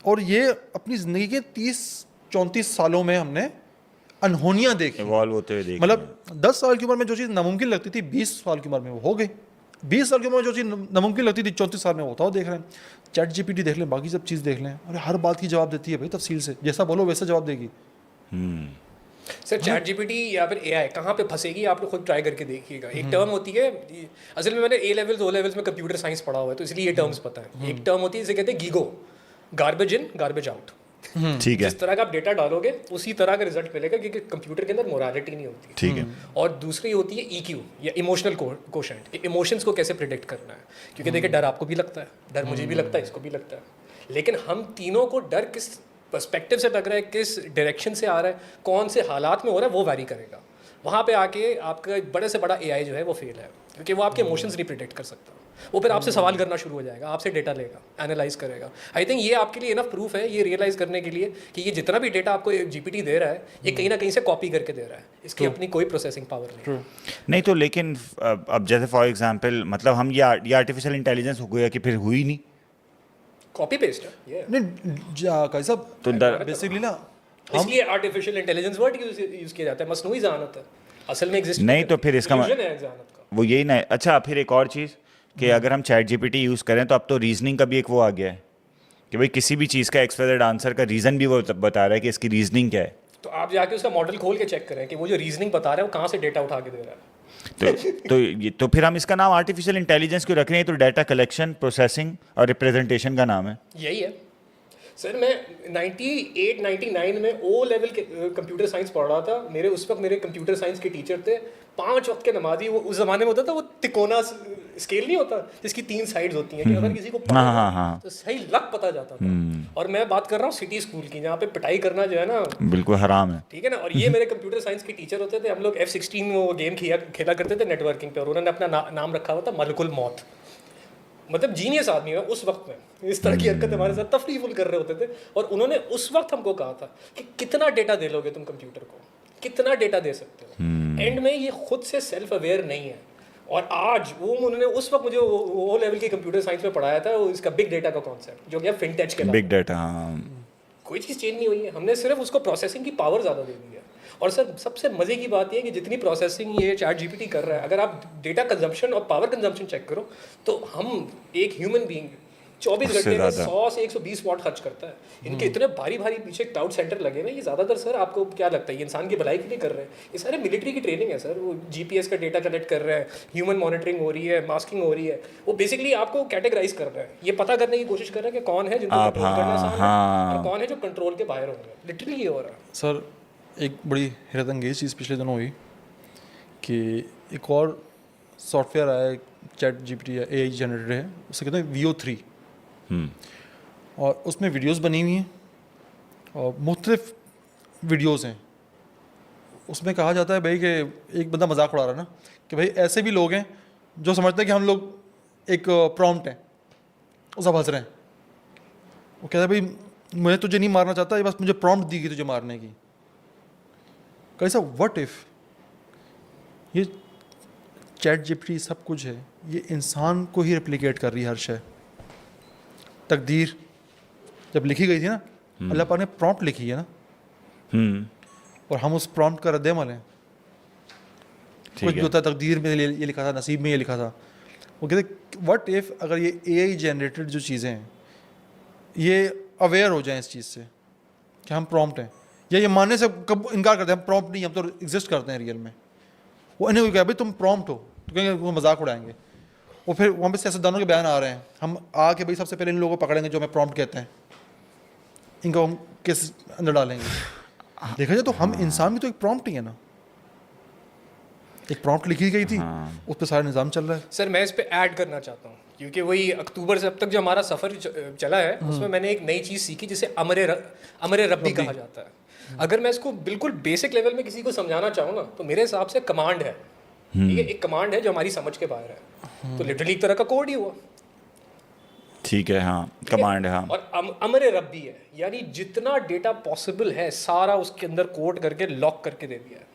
اور یہ اپنی زندگی کے 30-34 سالوں میں ہم نے انہونیاں دیکھی, ایوالو ہوتے ہوئے دیکھی. مطلب 10 سال کی عمر میں جو چیز ناممکن لگتی تھی 20 سال کی عمر میں وہ ہو گئی, 20 سال کی عمر میں جو چیز ناممکن لگتی تھی 34 سال میں ہوتا ہو دیکھ رہے ہیں. چیٹ GPT دیکھ لیں, باقی سب چیز دیکھ لیں, اور ہر بات کی جواب دیتی ہے بھائی تفصیل سے, جیسا بولو ویسا جواب دے گی. سر چیٹ GPT یا پھر AI کہاں پہ پھنسے گی, آپ لوگ خود ٹرائی کر کے دیکھیے گا. ایک ٹرم ہوتی ہے, اصل میں نے A لیولز O لیولز میں کمپیوٹر سائنس پڑھا ہوا ہے تو اس لیے یہ ٹرمز پتہ ہے. ایک ٹرم ہوتی ہے جسے کہتے ہیں گیگو, گاربیج ان گاربیج آؤٹ. ٹھیک ہے, جس طرح کا آپ ڈیٹا ڈالو گے اسی طرح کا رزلٹ ملے گا, کیونکہ کمپیوٹر کے اندر مورالٹی نہیں ہوتی. ٹھیک ہے. اور دوسری ہوتی ہے EQ یا ایموشنل کوشنٹ, ایموشنس کو کیسے پریڈکٹ کرنا ہے. کیونکہ دیکھیں ڈر آپ کو بھی لگتا ہے, ڈر مجھے بھی لگتا ہے, اس کو بھی لگتا ہے, لیکن ہم تینوں کو ڈر کس پرسپیکٹو سے لگ رہا ہے, کس ڈائریکشن سے آ رہا ہے, کون سے حالات میں ہو رہا ہے, وہ ویری کرے گا. وہاں پہ آ کے آپ کا بڑے سے بڑا AI جو ہے وہ فیل ہے, کیونکہ وہ آپ کے ایموشنز نہیں پریڈکٹ کر سکتا. وہ پھر آپ سے سوال کرنا شروع ہو جائے گا, آپ سے ڈیٹا لے گا, اینالائز کرے گا. آئی تھنک یہ آپ کے لیے انف پروف ہے یہ ریئلائز کرنے کے لیے کہ یہ جتنا بھی ڈیٹا آپ کو GPT دے رہا ہے یہ کہیں نہ کہیں سے کاپی کر کے دے رہا ہے, اس کی اپنی کوئی پروسیسنگ پاور نہیں. تو لیکن اب جیسے فار ایگزامپل مطلب ہم یہ آرٹیفیشیل انٹیلیجنس ہو گیا کہ پھر ہوئی نہیں, کاپی پیسٹ ہے نہیں صاحب. تو بیسکلی نا اس لیے آرٹیفیشیل انٹیلیجنس ورڈ یوز کیا جاتا ہے, مصنوعی ذہانت ہے اصل میں ایگزسٹ نہیں. تو پھر اس کا وہ یہی نہ. اچھا پھر ایک اور چیز کہ اگر ہم چیٹ GPT یوز کریں تو اب تو ریزننگ کا بھی ایک وہ آ گیا ہے کہ بھائی کسی بھی چیز کا ایکسپیکٹڈ آنسر کا ریزن بھی وہ بتا رہا ہے کہ اس کی ریزننگ کیا ہے. تو آپ جا کے اس کا ماڈل کھول کے چیک کریں کہ وہ جو ریزننگ بتا رہا ہے وہ کہاں سے ڈیٹا اٹھا کے دے رہا ہے. تو پھر ہم اس کا نام آرٹیفیشیل انٹیلیجنس کیوں رکھ رہے ہیں؟ تو ڈیٹا کلیکشن, پروسیسنگ اور ریپریزنٹیشن کا نام ہے. یہی ہے سر. میں 98-99 میں O لیول کے کمپیوٹر سائنس پڑھ رہا تھا. میرے اس وقت میرے کمپیوٹر سائنس کے ٹیچر تھے 5 وقت کے نمازی. وہ اس زمانے میں ہوتا تھا وہ تکونا اسکیل نہیں ہوتا جس کی 3 سائڈز ہوتی ہیں, کہ اگر کسی کو پڑھنا تو صحیح لگ پتہ جاتا تھا. اور میں بات کر رہا ہوں سٹی اسکول کی جہاں پہ پٹائی کرنا جو ہے نا بالکل حرام ہے, ٹھیک ہے نا. اور یہ میرے کمپیوٹر سائنس کے ٹیچر ہوتے تھے. ہم لوگ F-16 میں وہ گیم کھیلا کرتے تھے نیٹ ورکنگ پہ, اور انہوں نے اپنا نام رکھا ہوا تھا ملک الموت. مطلب جینیس آدمی ہے اس وقت میں, اس طرح کی حرکت ہمارے ساتھ تفریح فل کر رہے ہوتے تھے. اور انہوں نے اس وقت ہم کو کہا تھا کہ کتنا ڈیٹا دے لو گے تم کمپیوٹر کو, کتنا ڈیٹا دے سکتے ہو. اینڈ میں یہ خود سے سیلف اویئر نہیں ہے, اور آج وہ انہوں نے اس وقت مجھے وہ لیول کی کمپیوٹر سائنس میں پڑھایا تھا, اس کا بگ ڈیٹا کا کانسیپٹ جو کہ فن ٹیچ کے بگ ڈیٹا, ہاں کوئی چیز چینج نہیں ہوئی ہے, ہم نے صرف اس کو پروسیسنگ کی پاور زیادہ دے دی ہے. اور سر سب سے مزے کی بات یہ ہے کہ جتنی پروسیسنگ یہ چیٹ جی پی ٹی کر رہا ہے, اگر آپ ڈیٹا کنزمپشن اور پاور کنزمپشن چیک کرو تو ہم ایک ہیومن بینگ 24 گھنٹے میں 100 سے 120 واٹ خرچ کرتا ہے. ان کے اتنے بھاری پیچھے کلاؤڈ سینٹر لگے ہوئے ہیں, یہ زیادہ تر سر آپ کو کیا لگتا ہے یہ انسان کی بھلائی کے لیے کر رہے ہیں؟ یہ سارے ملٹری کی ٹریننگ ہے سر. وہ جی پی ایس کا ڈیٹا کلیکٹ کر رہے ہیں, ہیومن مانیٹرنگ ہو رہی ہے, ماسکنگ ہو رہی ہے, وہ بیسکلی آپ کو کیٹیگرائز کر رہے ہیں, یہ پتہ کرنے کی کوشش کر رہے ہیں کہ کون ہے جن کو کنٹرول کرنا آسان ہے اور کون ہے جو کنٹرول کے باہر ہو رہے ہیں. لٹرلی یہ ہو رہا ہے سر. ایک بڑی حیرت انگیز چیز پچھلے دنوں ہوئی کہ ایک اور سافٹ ویئر آیا ہے, chat G P T A I generator ہے, اسے کہتے ہیں VO3, اور اس میں ویڈیوز بنی ہوئی ہیں اور مختلف ویڈیوز ہیں. اس میں کہا جاتا ہے بھائی کہ ایک بندہ مذاق اڑا رہا ہے نا کہ بھائی ایسے بھی لوگ ہیں جو سمجھتے ہیں کہ ہم لوگ ایک پرومپٹ ہیں, وہ سب ہنس رہے ہیں. وہ کہتا ہے بھائی میں تجھے نہیں مارنا چاہتا, یہ بس مجھے پرومپٹ دی گئی تجھے مارنے کی. کیسا وٹ ایف یہ chat G P T sub کچھ ہے, یہ انسان کو ہی ریپلیکیٹ کر رہی ہے ہر شے. تقدیر جب لکھی گئی تھی نا, اللہ پاک نے پرومپٹ لکھی ہے نا, اور ہم اس پرومپٹ کا رد عمل ہیں. کچھ جو ہوتا ہے تقدیر میں یہ لکھا تھا, نصیب میں یہ لکھا تھا. وہ کہتے وٹ ایف اگر یہ اے آئی جنریٹڈ جو چیزیں ہیں یہ اویئر ہو جائیں اس چیز سے کہ ہم پرومپٹ ہیں, یا یہ ماننے سے کب انکار کرتے ہیں ہم پرومپٹ نہیں, ہم تو ایگزسٹ کرتے ہیں ریئل میں. وہ انہیں کہا بھائی تم پرومپٹ ہو, تو کہیں گے وہ مذاق اڑائیں گے. وہ پھر وہاں پہ سیاستدانوں کے بیان آ رہے ہیں, ہم آ کے بھائی سب سے پہلے ان لوگوں کو پکڑیں گے جو ہمیں پرومپٹ کہتے ہیں, ان کو ہم کس اندر ڈالیں گے. دیکھا جائے تو ہم انسان بھی تو ایک پرومپٹ ہی ہے نا, ایک پرومپٹ لکھی گئی تھی, اس پہ سارا نظام چل رہا ہے. سر میں اس پہ ایڈ کرنا چاہتا ہوں کیونکہ وہی اکتوبر سے اب تک جو ہمارا سفر چلا ہے اس میں نے ایک نئی چیز سیکھی جسے امر ربی کہا جاتا ہے. اگر میں اس کو بالکل بیسک لیول میں کسی کو سمجھانا چاہوں نا تو میرے حساب سے کمانڈ ہے. ٹھیک ہے, ایک کمانڈ ہے جو ہماری سمجھ کے باہر ہے, تو لٹرلی ایک طرح کا کوڈ ہی ہوا. ٹھیک ہے, ہاں کمانڈ ہے, ہاں. اور امر ربی ہے, یعنی جتنا ڈیٹا پاسبل ہے سارا اس کے اندر کوڈ کر کے لاک کر کے دے دیا ہے.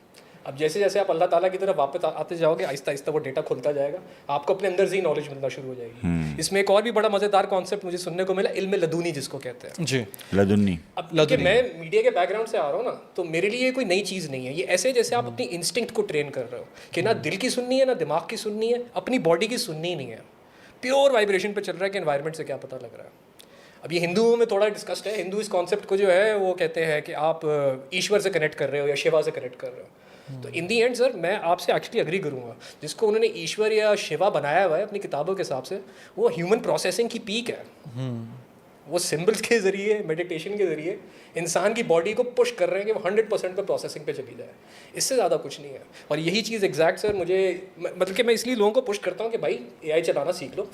اب جیسے جیسے آپ اللہ تعالیٰ کی طرف واپس آتے جاؤ گے آہستہ آہستہ وہ ڈیٹا کھلتا جائے گا, آپ کو اپنے اندر سے ہی نالج ملنا شروع ہو جائے گی. اس میں ایک اور بھی بڑا مزیدار کانسیپٹ مجھے سننے کو ملا, علم لدنی جس کو کہتے ہیں. جی, لدنی. اب کیونکہ میں میڈیا کے بیک گراؤنڈ سے آ رہا ہوں نا, تو میرے لیے یہ کوئی نئی چیز نہیں ہے. یہ ایسے جیسے آپ اپنی انسٹنکٹ کو ٹرین کر رہے ہو کہ نہ دل کی سننی ہے نہ دماغ کی سننی ہے, اپنی باڈی کی سننی ہی نہیں ہے, پیور وائبریشن پہ چل رہا ہے کہ انوائرمنٹ سے کیا پتہ لگ رہا ہے. اب یہ ہندوؤں میں تھوڑا ڈسکسڈ ہے. ہندو اس کانسیپٹ کو جو ہے وہ کہتے ہیں کہ آپ ایشور سے کنیکٹ کر رہے ہو یا شیوا سے کنیکٹ کر رہے ہو. تو ان دی اینڈ سر میں آپ سے ایکچولی اگری کروں گا, جس کو انہوں نے ایشور یا شیوا بنایا ہوا ہے اپنی کتابوں کے حساب سے, وہ ہیومن پروسیسنگ کی پیک ہے. وہ سمبلس کے ذریعے, میڈیٹیشن کے ذریعے انسان کی باڈی کو پش کر رہے ہیں کہ وہ 100% پہ پروسیسنگ پہ چلی جائے. اس سے زیادہ کچھ نہیں ہے. اور یہی چیز ایگزیکٹ سر مجھے مطلب کہ میں اس لیے لوگوں کو پش کرتا ہوں کہ بھائی اے آئی چلانا سیکھ لو,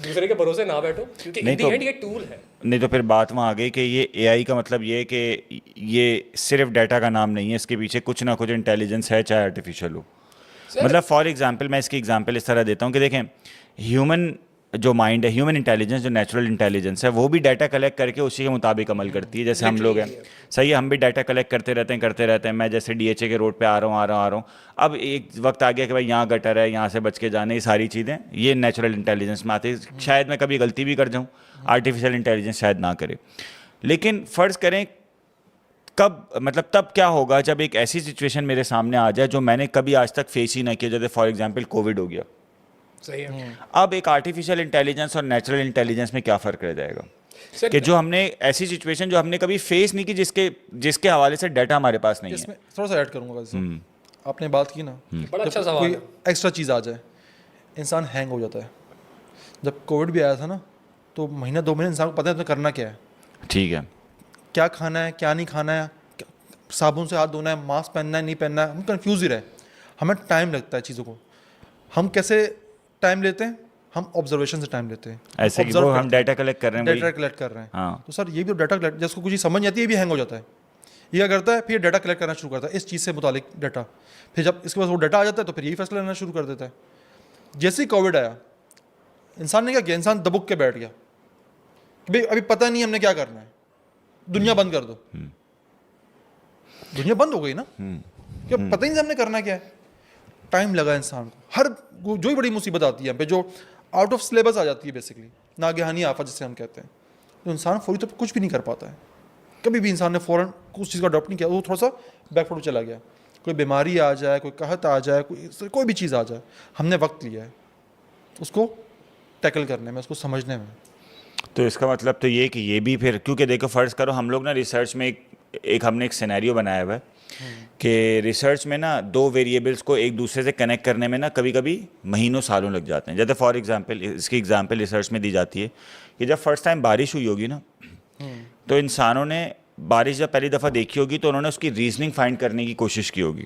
دوسرے کے بھروسے نہ بیٹھو, کیونکہ ان دی اینڈ یہ ٹول ہے. نہیں تو پھر بات وہاں آ گئی کہ یہ اے آئی کا مطلب یہ کہ یہ صرف ڈیٹا کا نام نہیں ہے, اس کے پیچھے کچھ نہ کچھ انٹیلیجنس ہے, چاہے آرٹیفیشیل ہو. مطلب فار ایگزامپل میں اس کی ایگزامپل اس طرح دیتا ہوں کہ دیکھیں ہیومن جو مائنڈ ہے, ہیومن انٹیلیجنس جو نیچرل انٹیلیجنس ہے, وہ بھی ڈیٹا کلیکٹ کر کے اسی کے مطابق عمل کرتی ہے. جیسے ہم لوگ ہیں, صحیح ہے, ہم بھی ڈیٹا کلیکٹ کرتے رہتے ہیں. میں جیسے DHA کے روڈ پہ آ رہا ہوں, اب ایک وقت آ گیا کہ بھائی یہاں گٹر ہے, یہاں سے بچ کے جانے, یہ ساری چیزیں یہ نیچرل انٹیلیجنس میں آتی ہے. شاید میں کبھی غلطی بھی کر جاؤں, آرٹیفیشیل انٹیلیجنس شاید نہ کرے. لیکن فرض کریں کب مطلب تب کیا ہوگا جب ایک ایسی سچویشن میرے سامنے آ جائے جو میں نے کبھی آج تک فیس ہی نہ کیا, جیسے فار ایگزامپل کووڈ ہو گیا. صحیح ہے. اب ایک آرٹیفیشیل انٹیلیجنس اور نیچرل انٹیلیجنس میں کیا فرق رہ جائے گا کہ جو ہم نے ایسی سچویشن جو ہم نے کبھی فیس نہیں کی, جس کے حوالے سے ڈیٹا ہمارے پاس نہیں ہے. اس میں تھوڑا سا ایڈ کروں گا, آپ نے بات کی نا, بڑا اچھا سوال کوئی ہے. ایکسٹرا چیز آ جائے انسان ہینگ ہو جاتا ہے. جب کووڈ بھی آیا تھا نا تو مہینہ 2 مہینے انسان کو پتہ ہے کرنا کیا ہے, ٹھیک ہے, کیا کھانا ہے کیا نہیں کھانا ہے, صابن سے ہاتھ دھونا ہے, ماسک پہننا ہے نہیں پہننا ہے, ہم کنفیوز ہی رہے. ہمیں ٹائم لگتا ہے چیزوں کو. ہم کیسے ٹائم لیتے ہیں, ہم آبزرویشن سے ٹائم لیتے ہیں, ایسے کہ وہ ہم ڈیٹا کلیکٹ کر رہے ہیں, ڈیٹا کلیکٹ کر رہے ہیں. تو سر یہ بھی ڈیٹا کلیکٹ جس کو کچھ سمجھ نہیں آتی ہے یہ بھی ہینگ ہو جاتا ہے. یہ کیا کرتا ہے, پھر ڈیٹا کلیکٹ کرنا شروع کرتا ہے اس چیز سے متعلق ڈیٹا. پھر جب اس کے پاس وہ ڈیٹا آ جاتا ہے تو پھر یہی فیصلہ لینا شروع کر دیتا ہے. جیسے ہی کووڈ آیا انسان نے کیا کیا, انسان دبک کے بیٹھ گیا کہ بھائی ابھی پتہ نہیں ہم نے کیا کرنا ہے, دنیا بند کر دو. دنیا بند ہو گئی نا, کہ پتہ ہی نہیں ہم نے کرنا کیا ہے. ٹائم لگا انسان کو, ہر جو ہی بڑی مصیبت آتی ہے ہم پہ, جو آؤٹ آف سلیبس آ جاتی ہے بیسکلی, ناگہانی آفت جسے ہم کہتے ہیں, تو انسان فوری طور پر کچھ بھی نہیں کر پاتا ہے. کبھی بھی انسان نے فوراً اس چیز کا اڈاپٹ نہیں کیا, وہ تھوڑا سا بیک فوٹ چلا گیا. کوئی بیماری آ جائے, کوئی قحط آ جائے, کوئی بھی چیز آ جائے, ہم نے وقت لیا ہے اس کو ٹیکل کرنے میں, اس کو سمجھنے میں. تو اس کا مطلب تو یہ کہ یہ بھی پھر, کیونکہ دیکھو فرض کرو ہم لوگ نا ریسرچ میں ہم نے ایک سینیریو بنایا ہوا ہے کہ ریسرچ میں نا دو ویریبلس کو ایک دوسرے سے کنیکٹ کرنے میں نا کبھی کبھی مہینوں سالوں لگ جاتے ہیں. جیسے فار ایگزامپل اس کی ایگزامپل ریسرچ میں دی جاتی ہے کہ جب فرسٹ ٹائم بارش ہوئی ہوگی نا, تو انسانوں نے بارش جب پہلی دفعہ دیکھی ہوگی تو انہوں نے اس کی ریزننگ فائنڈ کرنے کی کوشش کی ہوگی.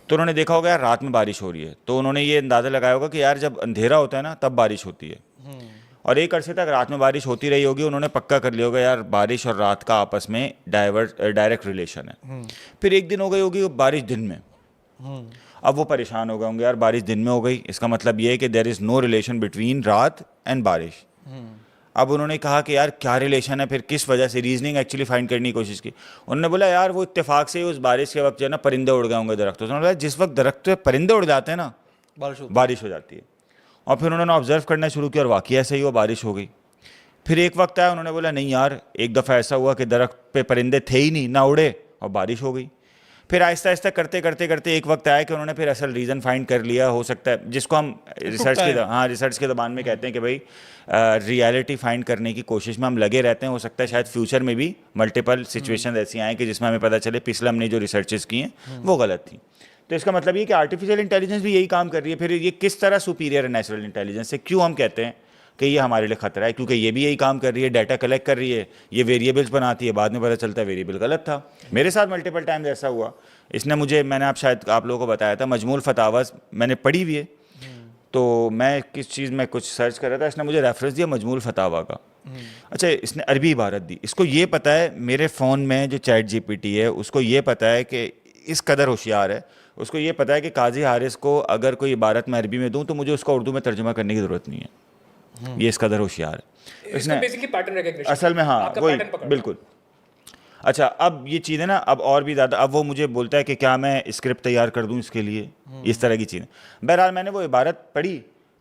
تو انہوں نے دیکھا ہوگا یار رات میں بارش ہو رہی ہے, تو انہوں نے یہ اندازہ لگایا ہوگا کہ یار جب اندھیرا ہوتا ہے نا تب بارش ہوتی ہے, اور ایک عرصے تک رات میں بارش ہوتی رہی ہوگی. انہوں نے پکا کر لیا ہوگا یار بارش اور رات کا آپس میں ڈائریکٹ ریلیشن ہے. پھر ایک دن ہو گئی ہوگی بارش دن میں, اب وہ پریشان ہو گئے ہوں گے یار بارش دن میں ہو گئی, اس کا مطلب یہ ہے کہ دیر از نو ریلیشن بٹوین رات اینڈ بارش. اب انہوں نے کہا کہ یار کیا ریلیشن ہے پھر, کس وجہ سے, ریزننگ ایکچولی فائنڈ کرنے کی کوشش کی. انہوں نے بولا یار وہ اتفاق سے اس بارش کے وقت جو ہے نا پرندے اڑ گئے ہوں گے درختوں سے. انہوں نے بولا جس وقت درخت پہ پرندے اڑ جاتے ہیں نا بارش ہو جاتی ہے. اور پھر انہوں نے آبزرو کرنا شروع کیا اور واقعی ایسا ہی ہوا, بارش ہو گئی. پھر ایک وقت آیا, انہوں نے بولا نہیں یار ایک دفعہ ایسا ہوا کہ درخت پہ پرندے تھے ہی نہیں, نہ اڑے, اور بارش ہو گئی. پھر آہستہ آہستہ کرتے کرتے کرتے ایک وقت آیا کہ انہوں نے پھر اصل ریزن فائنڈ کر لیا, ہو سکتا ہے جس کو ہم ریسرچ کے زبان میں کہتے ہیں کہ بھائی ریالٹی فائنڈ کرنے کی کوشش میں ہم لگے رہتے ہیں. ہو سکتا ہے شاید فیوچر میں بھی ملٹیپل سچویشن ایسی آئیں کہ جس میں ہمیں پتہ چلے پچھلے ہم نے جو ریسرچز کی ہیں وہ غلط تھیں. تو اس کا مطلب یہ کہ آرٹیفیشیل انٹیلیجنس بھی یہی کام کر رہی ہے. پھر یہ کس طرح سپیریئر ہے نیچرل انٹیلیجنس سے, کیوں ہم کہتے ہیں کہ یہ ہمارے لیے خطرہ ہے, کیونکہ یہ بھی یہی کام کر رہی ہے, ڈیٹا کلیکٹ کر رہی ہے, یہ ویریبلس بناتی ہے, بعد میں پتہ چلتا ہے ویریبل غلط تھا. میرے ساتھ ملٹیپل ٹائمز ایسا ہوا. اس نے مجھے, میں نے شاید آپ لوگوں کو بتایا تھا, مجموع الفتاوی میں نے پڑھی ہوئی ہے, تو میں کس چیز میں کچھ سرچ کر رہا تھا, اس نے مجھے ریفرنس دیا مجموع الفتاوی کا. اچھا اس نے عربی عبارت دی. اس کو یہ پتہ ہے میرے فون میں جو چیٹ جی پی ٹی ہے اس کو یہ پتہ ہے کہ اس قدر ہوشیار ہے, اس کو یہ پتہ ہے کہ قاضی حارث کو اگر کوئی عبارت میں عربی میں دوں تو مجھے اس کو اردو میں ترجمہ کرنے کی ضرورت نہیں ہے. یہ اس قدر ہوشیار ہے. اس نے اصل میں ہاں وہی بالکل. اچھا اب یہ چیزیں نا اب اور بھی زیادہ, اب وہ مجھے بولتا ہے کہ کیا میں اسکرپٹ تیار کر دوں اس کے لیے, اس طرح کی چیزیں. بہرحال میں نے وہ عبارت پڑھی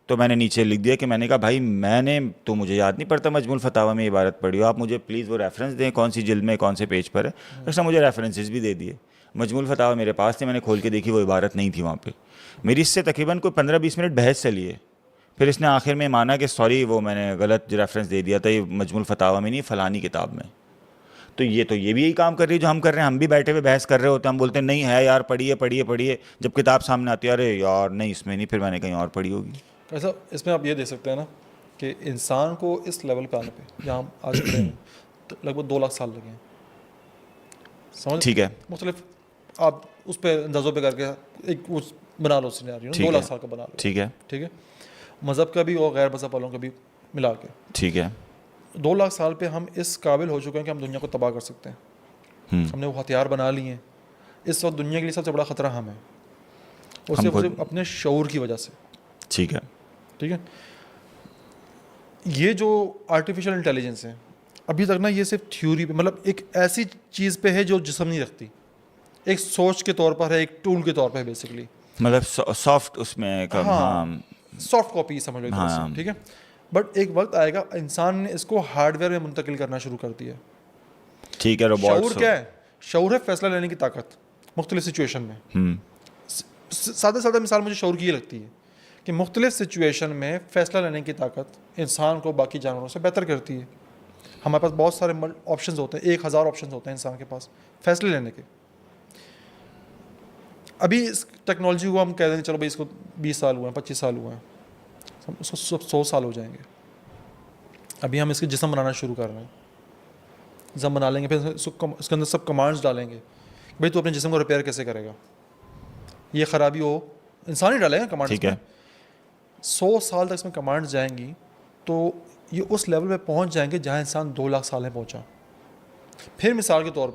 تو میں نے نیچے لکھ دیا کہ میں نے کہا بھائی میں نے تو مجھے یاد نہیں پڑتا مجموع الفتاوی میں عبارت پڑھی ہو, آپ مجھے پلیز وہ ریفرنس دیں کون سی جلد میں کون سے پیج پر ہے. اس نے مجھے ریفرنسز بھی دے دیے. مجموع الفتاوی میرے پاس تھے, میں نے کھول کے دیکھی وہ عبارت نہیں تھی وہاں پہ. میری اس سے تقریباً کوئی 15-20 منٹ بحث چلی ہے. پھر اس نے آخر میں مانا کہ سوری وہ میں نے غلط ریفرنس دے دیا تھا, یہ مجموع الفتاوی میں نہیں فلانی کتاب میں. تو یہ بھی یہی کام کر رہی ہے جو ہم کر رہے ہیں. ہم بھی بیٹھے ہوئے بحث کر رہے ہوتے ہیں, ہم بولتے ہیں نہیں ہے یار پڑھیے, جب کتاب سامنے آتی ہے ارے یار نہیں اس میں نہیں, پھر میں نے کہیں اور پڑھی ہوگی. ایسا اس میں آپ یہ دیکھ سکتے ہیں نا کہ انسان کو اس لیول پہ آنے پہ جہاں ہم آج کھڑے ہیں لگ بھگ 2 لاکھ سال لگے ہیں. سمجھ ٹھیک ہے, مختلف آپ اس پہ اندازوں پہ کر کے ایک بنا لو سینیریو 2 لاکھ سال کا بنا لو. ٹھیک ہے, مذہب کا بھی اور غیر مذہب والوں کا بھی ملا کے. ٹھیک ہے, 2 لاکھ سال پہ ہم اس قابل ہو چکے ہیں کہ ہم دنیا کو تباہ کر سکتے ہیں. ہم نے وہ ہتھیار بنا لیے ہیں. اس وقت دنیا کے لیے سب سے بڑا خطرہ ہم ہے, اور صرف اپنے شعور کی وجہ سے. ٹھیک ہے, یہ جو آرٹیفیشیل انٹیلیجنس ہے ابھی تک نا یہ صرف تھیوری پہ, مطلب ایک ایسی چیز پہ ہے جو جسم نہیں رکھتی, ایک سوچ کے طور پر ہے, ایک ٹول کے طور پہ ہے بیسکلی, مطلب سافٹ اس میں سافٹ کاپی سمجھ لو. ٹھیک ہے, بٹ ایک وقت آئے گا انسان نے اس کو ہارڈ ویئر میں منتقل کرنا شروع کر دیا. ٹھیک ہے, شعور کیا ہے؟ شعور ہے فیصلہ لینے کی طاقت مختلف سچویشن میں. سادہ مثال مجھے شعور کی یہ لگتی ہے کہ مختلف سچویشن میں فیصلہ لینے کی طاقت انسان کو باقی جانوروں سے بہتر کرتی ہے. ہمارے پاس بہت سارے آپشنز ہوتے ہیں, 1000 آپشنز ہوتے ہیں انسان کے پاس فیصلے لینے کے. ابھی اس ٹیکنالوجی کو ہم کہہ دیں چلو بھائی اس کو 20 سال ہوئے ہیں, 25 سال ہوئے ہیں, اس کو سب 100 سال ہو جائیں گے. ابھی ہم اس کے جسم بنانا شروع کر رہے ہیں, جسم بنا لیں گے, پھر اس کے اندر سب کمانڈز ڈالیں گے بھائی تو اپنے جسم کو ریپیئر کیسے کرے گا, یہ خرابی ہو انسان ہی ڈالے گا کمانڈ. ٹھیک ہے, 100 سال تک اس میں کمانڈز جائیں گی تو یہ اس لیول پہ پہنچ جائیں گے جہاں انسان 2 لاکھ سال میں پہنچا. پھر مثال کے طور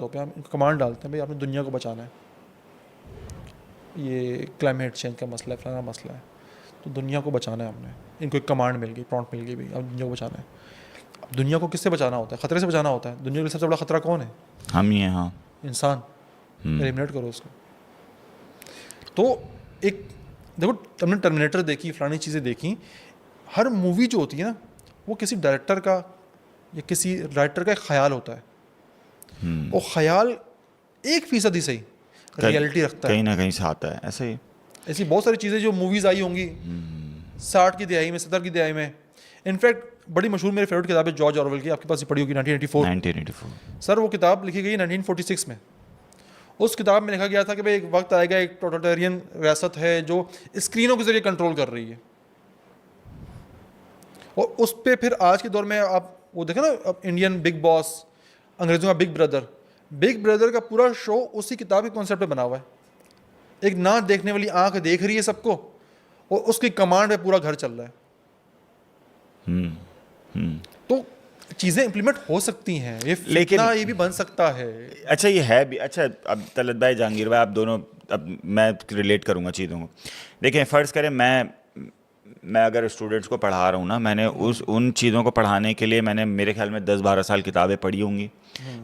پہ ہم کمانڈ ڈالتے ہیں بھائی آپ نے دنیا کو بچانا ہے, یہ کلائمیٹ چینج کا مسئلہ ہے, فلانا مسئلہ ہے, تو دنیا کو بچانا ہے. ہم نے ان کو ایک کمانڈ مل گئی, پرامپٹ مل گئی, بھائی اب دنیا کو بچانا ہے. اب دنیا کو کس سے بچانا ہوتا ہے؟ خطرے سے بچانا ہوتا ہے. دنیا کے سب سے بڑا خطرہ کون ہے؟ ہم ہی ہیں. ہاں, انسان. ایلیمنیٹ کرو اس کو. تو ایک دیکھو تم نے ٹرمینیٹر دیکھی, فلانی چیزیں دیکھی, ہر مووی جو ہوتی ہے نا وہ کسی ڈائریکٹر کا یا کسی رائٹر کا ایک خیال ہوتا ہے, وہ خیال 1% ہی صحیح ریئلٹی رکھتا ہے, کہیں نہ کہیں سے آتا ہے. ایسا ہی ایسی بہت ساری چیزیں جو موویز آئی ہوں گی 60 کی دہائی میں, 70 کی دہائی میں. انفیکٹ بڑی مشہور میری فیوریٹ کتاب ہے جارج آرویل کی, آپ کے پاس یہ پڑھی ہوگی, 1984. سر وہ کتاب لکھی گئی 1946 میں. اس کتاب میں لکھا گیا تھا کہ بھائی ایک وقت آئے گا, ایک ٹوٹلیٹیرین ریاست ہے جو اسکرینوں کے ذریعے کنٹرول کر رہی ہے, اور اس پہ پھر آج کے دور میں آپ وہ دیکھیں نا انڈین بگ باس, انگریزوں کا بگ بردر کا پورا شو اسی کتاب کے کانسیپٹ پہ بنا ہوا ہے. ایک نہ دیکھنے والی آنکھ دیکھ رہی ہے سب کو, اور اس کی کمانڈ پہ پورا گھر چل رہا ہے. تو چیزیں امپلیمنٹ ہو سکتی ہیں, لیکن یہ بھی بن سکتا ہے. اچھا یہ ہے بھی. اچھا اب طلعت بھائی, جہانگیر بھائی, آپ دونوں, اب میں ریلیٹ کروں گا چیزوں کو. دیکھیں فرض کریں میں اگر اسٹوڈنٹس کو پڑھا رہا ہوں نا, میں نے ان چیزوں کو پڑھانے کے لیے میں نے میرے خیال میں 10-12 سال کتابیں پڑھی ہوں گی.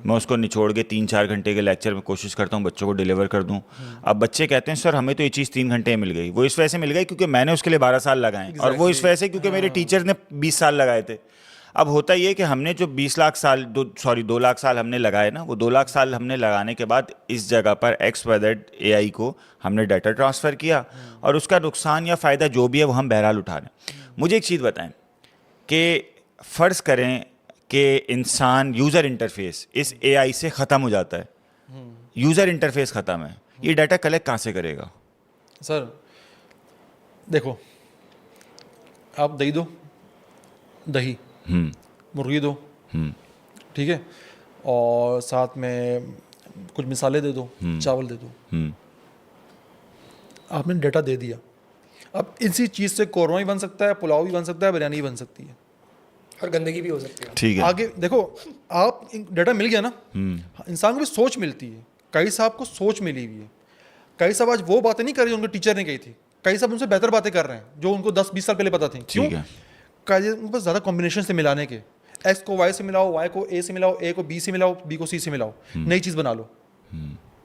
میں اس کو نچوڑ کے 3-4 گھنٹے کے لیکچر میں کوشش کرتا ہوں بچوں کو ڈیلیور کر دوں. اب بچے کہتے ہیں سر ہمیں تو یہ چیز 3 گھنٹے میں مل گئی. وہ اس وجہ سے مل گئی کیونکہ میں نے اس کے لیے 12 سال لگائے, اور وہ اس وجہ سے کیونکہ میرے ٹیچر نے 20 سال لگائے تھے. اب ہوتا یہ کہ ہم نے جو 2 لاکھ سال ہم نے لگائے نا, وہ 2 لاکھ سال ہم نے لگانے کے بعد اس جگہ پر XYZ AI کو ہم نے ڈیٹا ٹرانسفر کیا, اور اس کا نقصان یا فائدہ جو بھی ہے وہ ہم بہرحال اٹھا رہے ہیں. مجھے ایک چیز بتائیں کہ فرض کریں کہ انسان یوزر انٹرفیس اس AI سے ختم ہو جاتا ہے, یوزر انٹرفیس ختم ہے, یہ ڈیٹا کلیکٹ کہاں سے کرے گا؟ سر دیکھو, آپ دہی مرغی دو, ٹھیک ہے, اور ساتھ میں کچھ مسالے دے دو, چاول دے دو, آپ نے ڈیٹا دے دیا. اب اسی چیز سے قورمہ بھی بن سکتا ہے, پلاؤ بھی بن سکتا ہے, بریانی بھی بن سکتی ہے, اور گندگی بھی ہو سکتی ہے. ٹھیک ہے, آگے دیکھو, آپ ڈیٹا مل گیا نا, انسان کو بھی سوچ ملتی ہے. کئی صاحب کو سوچ ملی ہوئی ہے, کئی صاحب آج وہ باتیں نہیں کر رہے جو ان کے ٹیچر نے کہی تھی, کئی صاحب ان سے بہتر باتیں کر رہے ہیں جو ان کو 10-20 سال پہلے پتا تھیں. کیوں؟ ان کے پاس زیادہ کمبینیشن سے ملانے کے, ایکس کو وائی سے ملاؤ, وائی کو اے سے ملاؤ, اے کو بی سے ملاؤ, بی کو سی سے ملاؤ, نئی چیز بنا لو.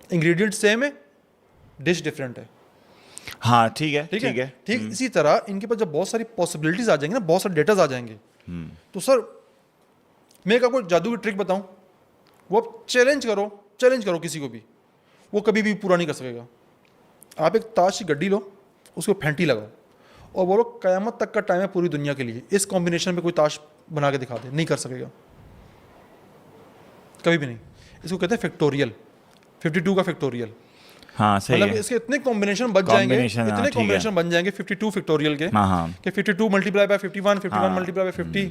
انگریڈینٹ سیم ہے, ڈش ڈفرینٹ ہے. ہاں ٹھیک ہے. ٹھیک اسی طرح ان کے پاس جب بہت ساری پاسبلٹیز آ جائیں گے نا, بہت سارے ڈیٹاز آ جائیں گے, تو سر میں ایک آپ کو جادو کی ٹرک بتاؤں, وہ آپ چیلنج کرو کسی کو بھی, وہ کبھی بھی پورا نہیں کر سکے گا. آپ ایک تاش کی گڈی لو, اس کو پھینٹی لگاؤ, اور بولو قیامت تک کا ٹائم ہے پوری دنیا کے لیے, اس کمبینیشن میں کوئی تاش بنا کے دکھا دے, نہیں کر سکے گا کبھی بھی نہیں. اس کو کہتے ہیں فیکٹوریل, 52 کا فیکٹوریل. ہاں صحیح مطلب اس کے اتنے کمبینیشن بن جائیں گے, 52 فیکٹوریل کے, کہ 52 ملٹیپلائی بائی 51, 51 ملٹیپلائی بائی 50.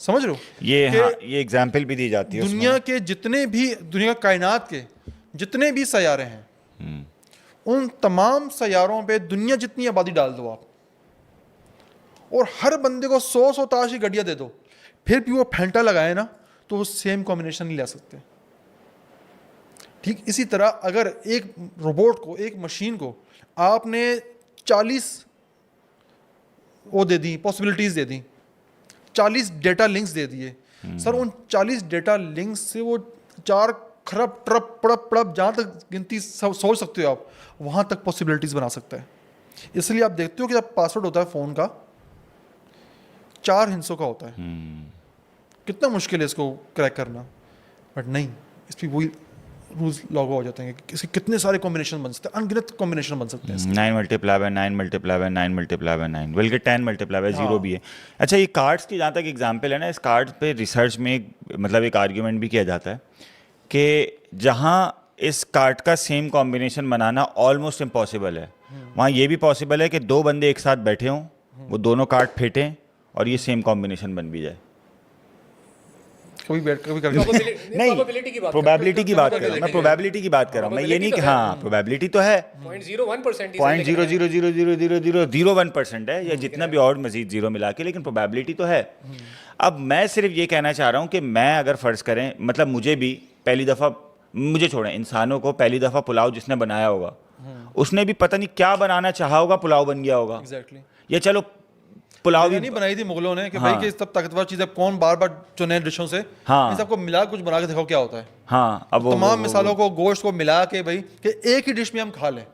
سمجھ رہے ہو, یہ ایگزامپل بھی دی جاتی ہے. دنیا کے جتنے بھی, دنیا کائنات کے جتنے بھی سیارے ہیں, ان تمام سیاروں پہ دنیا جتنی آبادی ڈال دو آپ, اور ہر بندے کو 100 تاش کی گڈیاں دے دو, پھر بھی وہ پھینٹا لگائے نا تو وہ سیم کمبینیشن نہیں لے سکتے. ٹھیک اسی طرح اگر ایک روبوٹ کو, ایک مشین کو آپ نے 40 وہ دے دی, پاسبلٹیز دے دی, 40 ڈیٹا لنکس دے دیے, سر ان 40 ڈیٹا لنکس سے وہ 4 خرب ٹرپ پڑپ جہاں تک گنتی سوچ سکتے ہو آپ, وہاں تک پاسبلٹیز بنا سکتا ہے. اس لیے آپ دیکھتے ہو کہ جب پاسورڈ ہوتا ہے فون کا 4 ہندسوں کا ہوتا ہے, کتنا مشکل ہے اس کو کریک کرنا, بٹ نہیں, اس پہ وہی رولز لاگو ہو جاتے ہیں کہ اس کے کتنے سارے کمبینیشن بن سکتے ہیں, انگنت کمبینیشن بن سکتے ہیں. 9 multiply by 9 multiply by 9 multiply by 9, بلکہ 10 ملٹیپلائی بائی 0 بھی ہے. اچھا یہ کارڈس کی جہاں تک ایگزامپل ہے نا, اس کارڈ پہ ریسرچ میں مطلب ایک آرگیومنٹ بھی کیا جاتا ہے کہ جہاں اس کارڈ کا سیم کمبینیشن بنانا آلموسٹ امپاسبل ہے, وہاں یہ بھی پاسبل ہے کہ 2 بندے ایک ساتھ بیٹھے ہوں, وہ دونوں کارڈ پھیٹیں اور یہ سیم کمبینیشن بن بھی جائے. نہیں, پروبیبلٹی کی بات کر رہا ہوں میں, پروبیبلٹی کی بات کر رہا ہوں میں, یہ نہیں کہ ہاں پروبیبلٹی تو ہے 0.0000001% ہے, یا جتنا بھی اور مزید زیرو ملا کے, لیکن پروبیبلٹی تو ہے. اب میں صرف یہ کہنا چاہ رہا ہوں کہ میں اگر فرض کریں, مطلب مجھے بھی پہلی دفعہ, مجھے چھوڑیں, انسانوں کو پہلی دفعہ پلاؤ جس نے بنایا ہوگا اس نے بھی پتہ نہیں کیا بنانا چاہا ہوگا, پلاؤ بن گیا ہوگا. یا چلو پلاؤ بھی نہیں بنائی تھی مغلوں نے کہ بھائی کہ سب طاقتور چیزیں کون بار بار چنے ڈشوں سے, ان سب کو ملا کچھ بنا کے دیکھو کیا ہوتا ہے. ہاں اب تمام مثالوں کو, گوشت کو ملا کے بھائی کہ ایک ہی ڈش میں ہم کھا لیں,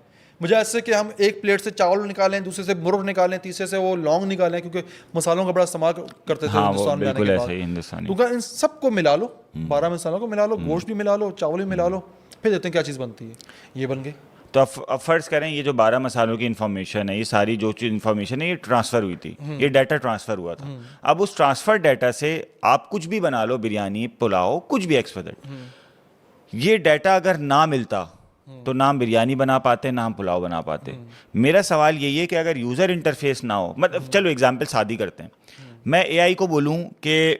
بجائے اس سے کہ ہم ایک پلیٹ سے چاول نکالیں, دوسرے سے مرغ نکالیں, تیسرے سے وہ لونگ نکالیں, کیونکہ مسالوں کا بڑا استعمال کرتے تھے ہندوستان میں آنے کے بعد. تو ان سب کو ملا لو, 12 مسالوں کو ملا لو, گوشت بھی ملا لو, چاول بھی ملا لو, پھر دیکھتے ہیں کیا چیز بنتی ہے. یہ بن گئی. تو اب فرض کریں یہ جو 12 مسالوں کی انفارمیشن ہے, یہ ساری جو چیز انفارمیشن ہے یہ ٹرانسفر ہوئی تھی, یہ ڈیٹا ٹرانسفر ہوا تھا. اب اس ٹرانسفر ڈیٹا سے آپ کچھ بھی بنا لو, بریانی, پلاؤ, کچھ بھی ایکسپرٹ, یہ ڈیٹا اگر نہ ملتا تو نہ ہم بریانی بنا پاتے, نہ ہم پلاؤ بنا پاتے. میرا سوال یہی ہے کہ اگر یوزر انٹرفیس نہ ہو, مطلب چلو ایگزامپل سادی کرتے ہیں, میں اے آئی کو بولوں کہ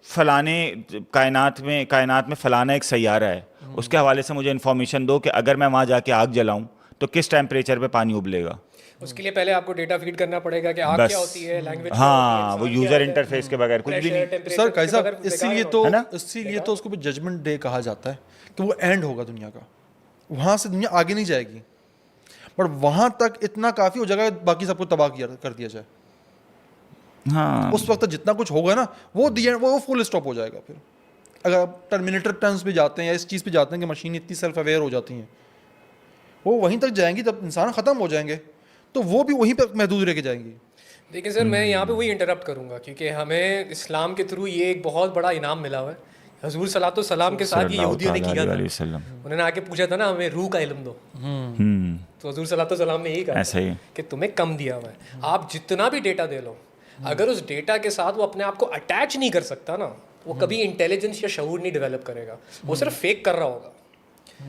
فلانے کائنات میں فلانا ایک سیارہ ہے, اس کے حوالے سے مجھے انفارمیشن دو کہ اگر میں وہاں جا کے آگ جلاؤں تو کس ٹیمپریچر پہ پانی ابلے گا. اس کے لیے پہلے آپ کو ڈیٹا فیڈ کرنا پڑے گا کہ آگ کیا ہوتی ہے, لینگویج. ہاں, وہ یوزر انٹرفیس کے بغیر کچھ بھی نہیں. سر کیسا, اسی لیے تو اس کو بھی ججمنٹ ڈے کہا جاتا ہے کہ وہ اینڈ ہوگا دنیا کا, وہاں سے دنیا آگے نہیں جائے گی, بٹ وہاں تک اتنا کافی ہو جائے گا باقی سب کو تباہ کر دیا جائے. ہاں, اس وقت جتنا کچھ ہوگا نا وہ فل اسٹاپ ہو جائے گا. پھر اگر آپ ٹرمینیٹر ٹرمز پہ جاتے ہیں یا اس چیز پہ جاتے ہیں کہ مشین اتنی سیلف اویئر ہو جاتی ہیں, وہ وہیں تک جائیں گی جب انسان ختم ہو جائیں گے, تو وہ بھی وہیں پہ محدود رہ کے جائیں گی. دیکھیں سر, میں یہاں پہ وہی انٹرپٹ کروں گا کیونکہ ہمیں اسلام کے تھرو یہ ایک بہت بڑا انعام ملا ہوا ہے. حضور صلی اللہ علیہ وسلم کے ساتھ یہ یہودیوں نے کیا تھا, انہوں نے آ کے پوچھا تھا نا ہمیں روح کا علم دو, تو حضور صلی اللہ علیہ وسلم نے یہی کہا کہ تمہیں کم دیا ہوا ہے. آپ جتنا بھی ڈیٹا دے لو, اگر اس ڈیٹا کے ساتھ وہ اپنے آپ کو اٹیچ نہیں کر سکتا نا, وہ کبھی انٹیلیجنس یا شعور نہیں ڈیولپ کرے گا, وہ صرف فیک کر رہا ہوگا.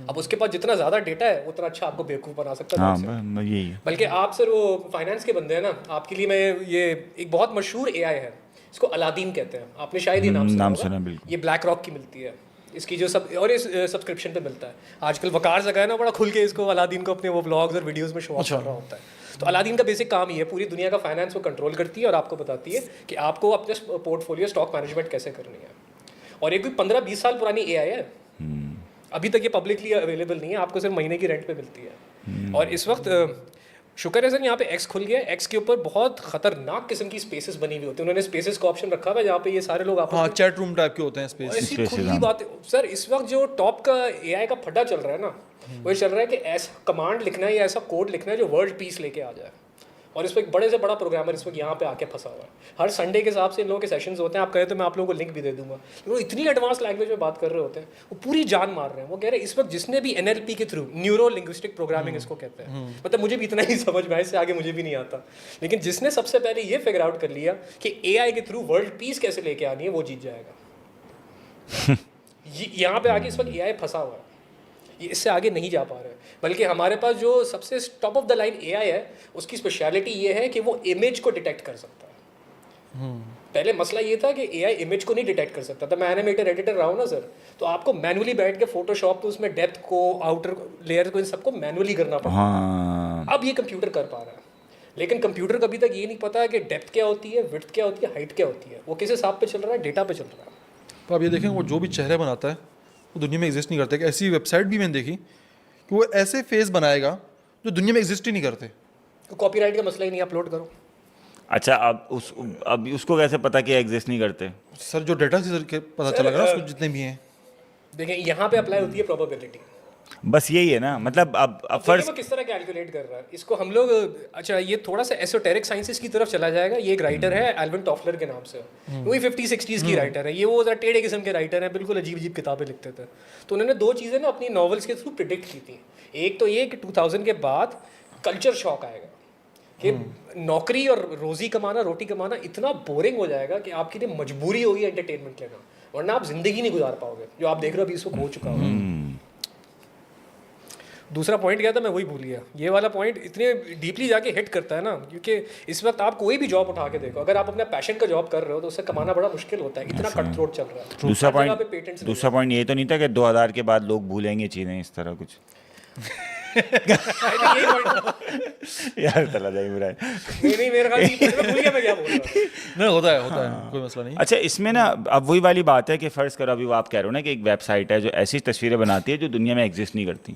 اب اس کے پاس جتنا زیادہ ڈیٹا ہے اتنا اچھا آپ کو بیوقوف بنا سکتا ہے. بلکہ آپ سر وہ فائنانس کے بندے ہیں نا, آپ کے لیے میں یہ ایک بہت مشہور اے آئی ہے, اس کو الادین کہتے ہیں, آپ نے شاید یہ نام سنا. یہ بلیک راک کی ملتی ہے اس کی جو اور یہ سبسکرپشن پہ ملتا ہے. آج کل وقار زگا ہے نا بڑا کھل کے اس کو الادین کو اپنے وہ بلاگز اور ویڈیوز میں شو آف کر رہا ہوتا ہے. تو الادین کا بیسک کام یہ ہے, پوری دنیا کا فائنانس کو کنٹرول کرتی ہے اور آپ کو بتاتی ہے کہ آپ کو اپنے پورٹ فولیو اسٹاک مینجمنٹ کیسے کرنی ہے. اور یہ کوئی 15-20 سال پرانی اے آئی ہے, ابھی تک یہ پبلکلی اویلیبل نہیں ہے, آپ کو صرف مہینے کی رینٹ پہ ملتی ہے. اور اس وقت شکر ہے سر یہاں پہ ایکس کھل گیا ہے, ایکس کے اوپر بہت خطرناک قسم کی اسپیسز بنی ہوئی ہوتی ہیں. انہوں نے اسپیسز کا آپشن رکھا ہوا ہے جہاں پہ یہ سارے لوگ آپ چیٹ روم ٹائپ کے ہوتے ہیں اسپیس. ایسی کھلی بات سر, اس وقت جو ٹاپ کا اے آئی کا پھڈا چل رہا ہے نا, وہ چل رہا ہے کہ ایسا کمانڈ لکھنا ہے یا ایسا کوڈ لکھنا ہے جو ورلڈ پیس لے کے آ جائے. اور اس پہ ایک بڑے سے بڑا پروگرامر اس وقت یہاں پہ آ کے پھنسا ہوا ہے. ہر سنڈے کے حساب سے ان لوگوں کے سیشنز ہوتے ہیں, آپ کہیں تو میں آپ لوگوں کو لنک بھی دے دوں گا. وہ اتنی ایڈوانس لینگویج میں بات کر رہے ہوتے ہیں, وہ پوری جان مار رہے ہیں. وہ کہہ رہے ہیں اس وقت جس نے بھی NLP کے تھرو, نیورو لنگوسٹک پروگرامنگ اس کو کہتے ہیں, مطلب مجھے بھی اتنا ہی سمجھ میں آئے, اس سے آگے مجھے بھی نہیں آتا, لیکن جس نے سب سے پہلے یہ فگر آؤٹ کر لیا کہ اے آئی کے تھرو ورلڈ پیس کیسے لے کے آنی ہے, وہ جیت جائے گا. یہاں پہ آگے اس وقت اے آئی پھنسا ہوا ہے, یہ اس سے آگے نہیں جا پا رہے. بلکہ ہمارے پاس جو سب سے ٹاپ آف دا لائن اے آئی ہے, اس کی اسپیشلٹی یہ ہے کہ وہ امیج کو ڈیٹیکٹ کر سکتا ہے. پہلے مسئلہ یہ تھا کہ اے آئی امیج کو نہیں ڈیٹیکٹ کر سکتا تھا. میں اینیمیٹر ایڈیٹر رہا ہوں نا سر, تو آپ کو مینولی بیٹھ کے فوٹو شاپ تو اس میں ڈیپتھ کو, آؤٹر لیئر کو, ان سب کو مینولی کرنا پڑتا ہے. اب یہ کمپیوٹر کر پا رہا ہے, لیکن کمپیوٹر کو ابھی تک یہ نہیں پتا کہ ڈیپتھ کیا ہوتی ہے, وڈتھ کیا ہوتی ہے, ہائٹ کیا ہوتی ہے. وہ کس حساب پہ چل رہا ہے, ڈیٹا پہ چل رہا ہے. تو آپ یہ دیکھیں وہ جو بھی چہرے بناتا ہے وہ دنیا میں ایگزسٹ نہیں کرتا. ایسی ویب سائٹ بھی میں نے دیکھی کہ وہ ایسے فیس بنائے گا جو دنیا میں ایگزسٹ ہی نہیں کرتے. کاپی رائٹ کا مسئلہ ہی نہیں, اپلوڈ کرو. اچھا, اب اس کو کیسے پتا کہ ایگزسٹ نہیں کرتے؟ سر جو ڈیٹا سے پتا چلا گا اس کو, جتنے بھی ہیں. دیکھیں یہاں پہ اپلائی ہوتی ہے پروبیبلٹی. بس یہی ہے نا, مطلب اب فرض کس طرح کیلکولیٹ کر رہا ہے اس کو ہم لوگ. اچھا یہ تھوڑا سا ایسوٹیرک سائنسز کی طرف چلا جائے گا. یہ ایک رائٹر ہے ایلون ٹافلر کے نام سے, وہی 50-60s کی رائٹر ہے. یہ وہ ذرا ٹیڑھے قسم کے رائٹر ہیں, بالکل عجیب عجیب کتابیں لکھتے تھے. تو انہوں نے 2 چیزیں نا اپنی ناولس کے تھرو پریڈکٹ کی تھیں. ایک تو یہ کہ 2000 کے بعد کلچر شاک آئے گا کہ نوکری اور روزی کمانا, روٹی کمانا اتنا بورنگ ہو جائے گا کہ آپ کے لیے مجبوری ہوگی انٹرٹینمنٹ لینا, ورنہ آپ زندگی نہیں گزار پاؤ گے. جو آپ دیکھ رہے ہو ابھی اس وقت ہو چکا ہوگا. دوسرا پوائنٹ کیا تھا میں وہی بھول گیا. یہ والا پوائنٹ اتنے ڈیپلی جا کے ہٹ کرتا ہے نا, کیونکہ اس وقت آپ کوئی بھی جاب اٹھا کے دیکھو, اگر آپ اپنا پیشن کا جاب کر رہے ہو تو اس سے کمانا بڑا مشکل ہوتا ہے, اتنا کٹ تھروٹ چل رہا ہے. دوسرا پوائنٹ یہ تو نہیں تھا کہ 2000 کے بعد لوگ بھولیں گے چیزیں اس طرح کچھ. یار چلا جائے برا ہے. نہیں میرا خیال میں بھول گیا میں کیا بول رہا ہوں. نہیں ہوتا ہے کوئی مسئلہ نہیں. اچھا اس میں نا اب وہی والی بات ہے کہ فرض کرو ابھی وہ آپ کہہ رہے ہو نا کہ ایک ویب سائٹ ہے جو ایسی تصویریں بناتی ہے جو دنیا میں ایگزسٹ نہیں کرتی.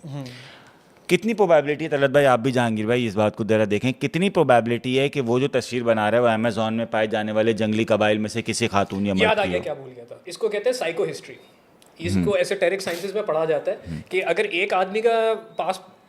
کتنی پروبیبلٹی ہے طلعت بھائی, آپ بھی جہانگیر بھائی اس بات کو ذرا دیکھیں, کتنی پروبیبلٹی ہے کہ وہ جو تصویر بنا رہا ہے وہ امیزون میں پائے جانے والے جنگلی قبائل میں سے کسی خاتون یا مرد کی ہو. یاد آ گیا کیا بھول گیا تھا, اس کو کہتے ہیں سائیکو ہسٹری. اس کو ایسوٹیرک سائنسز میں پڑھا جاتا ہے کہ اگر ایک آدمی کا پاس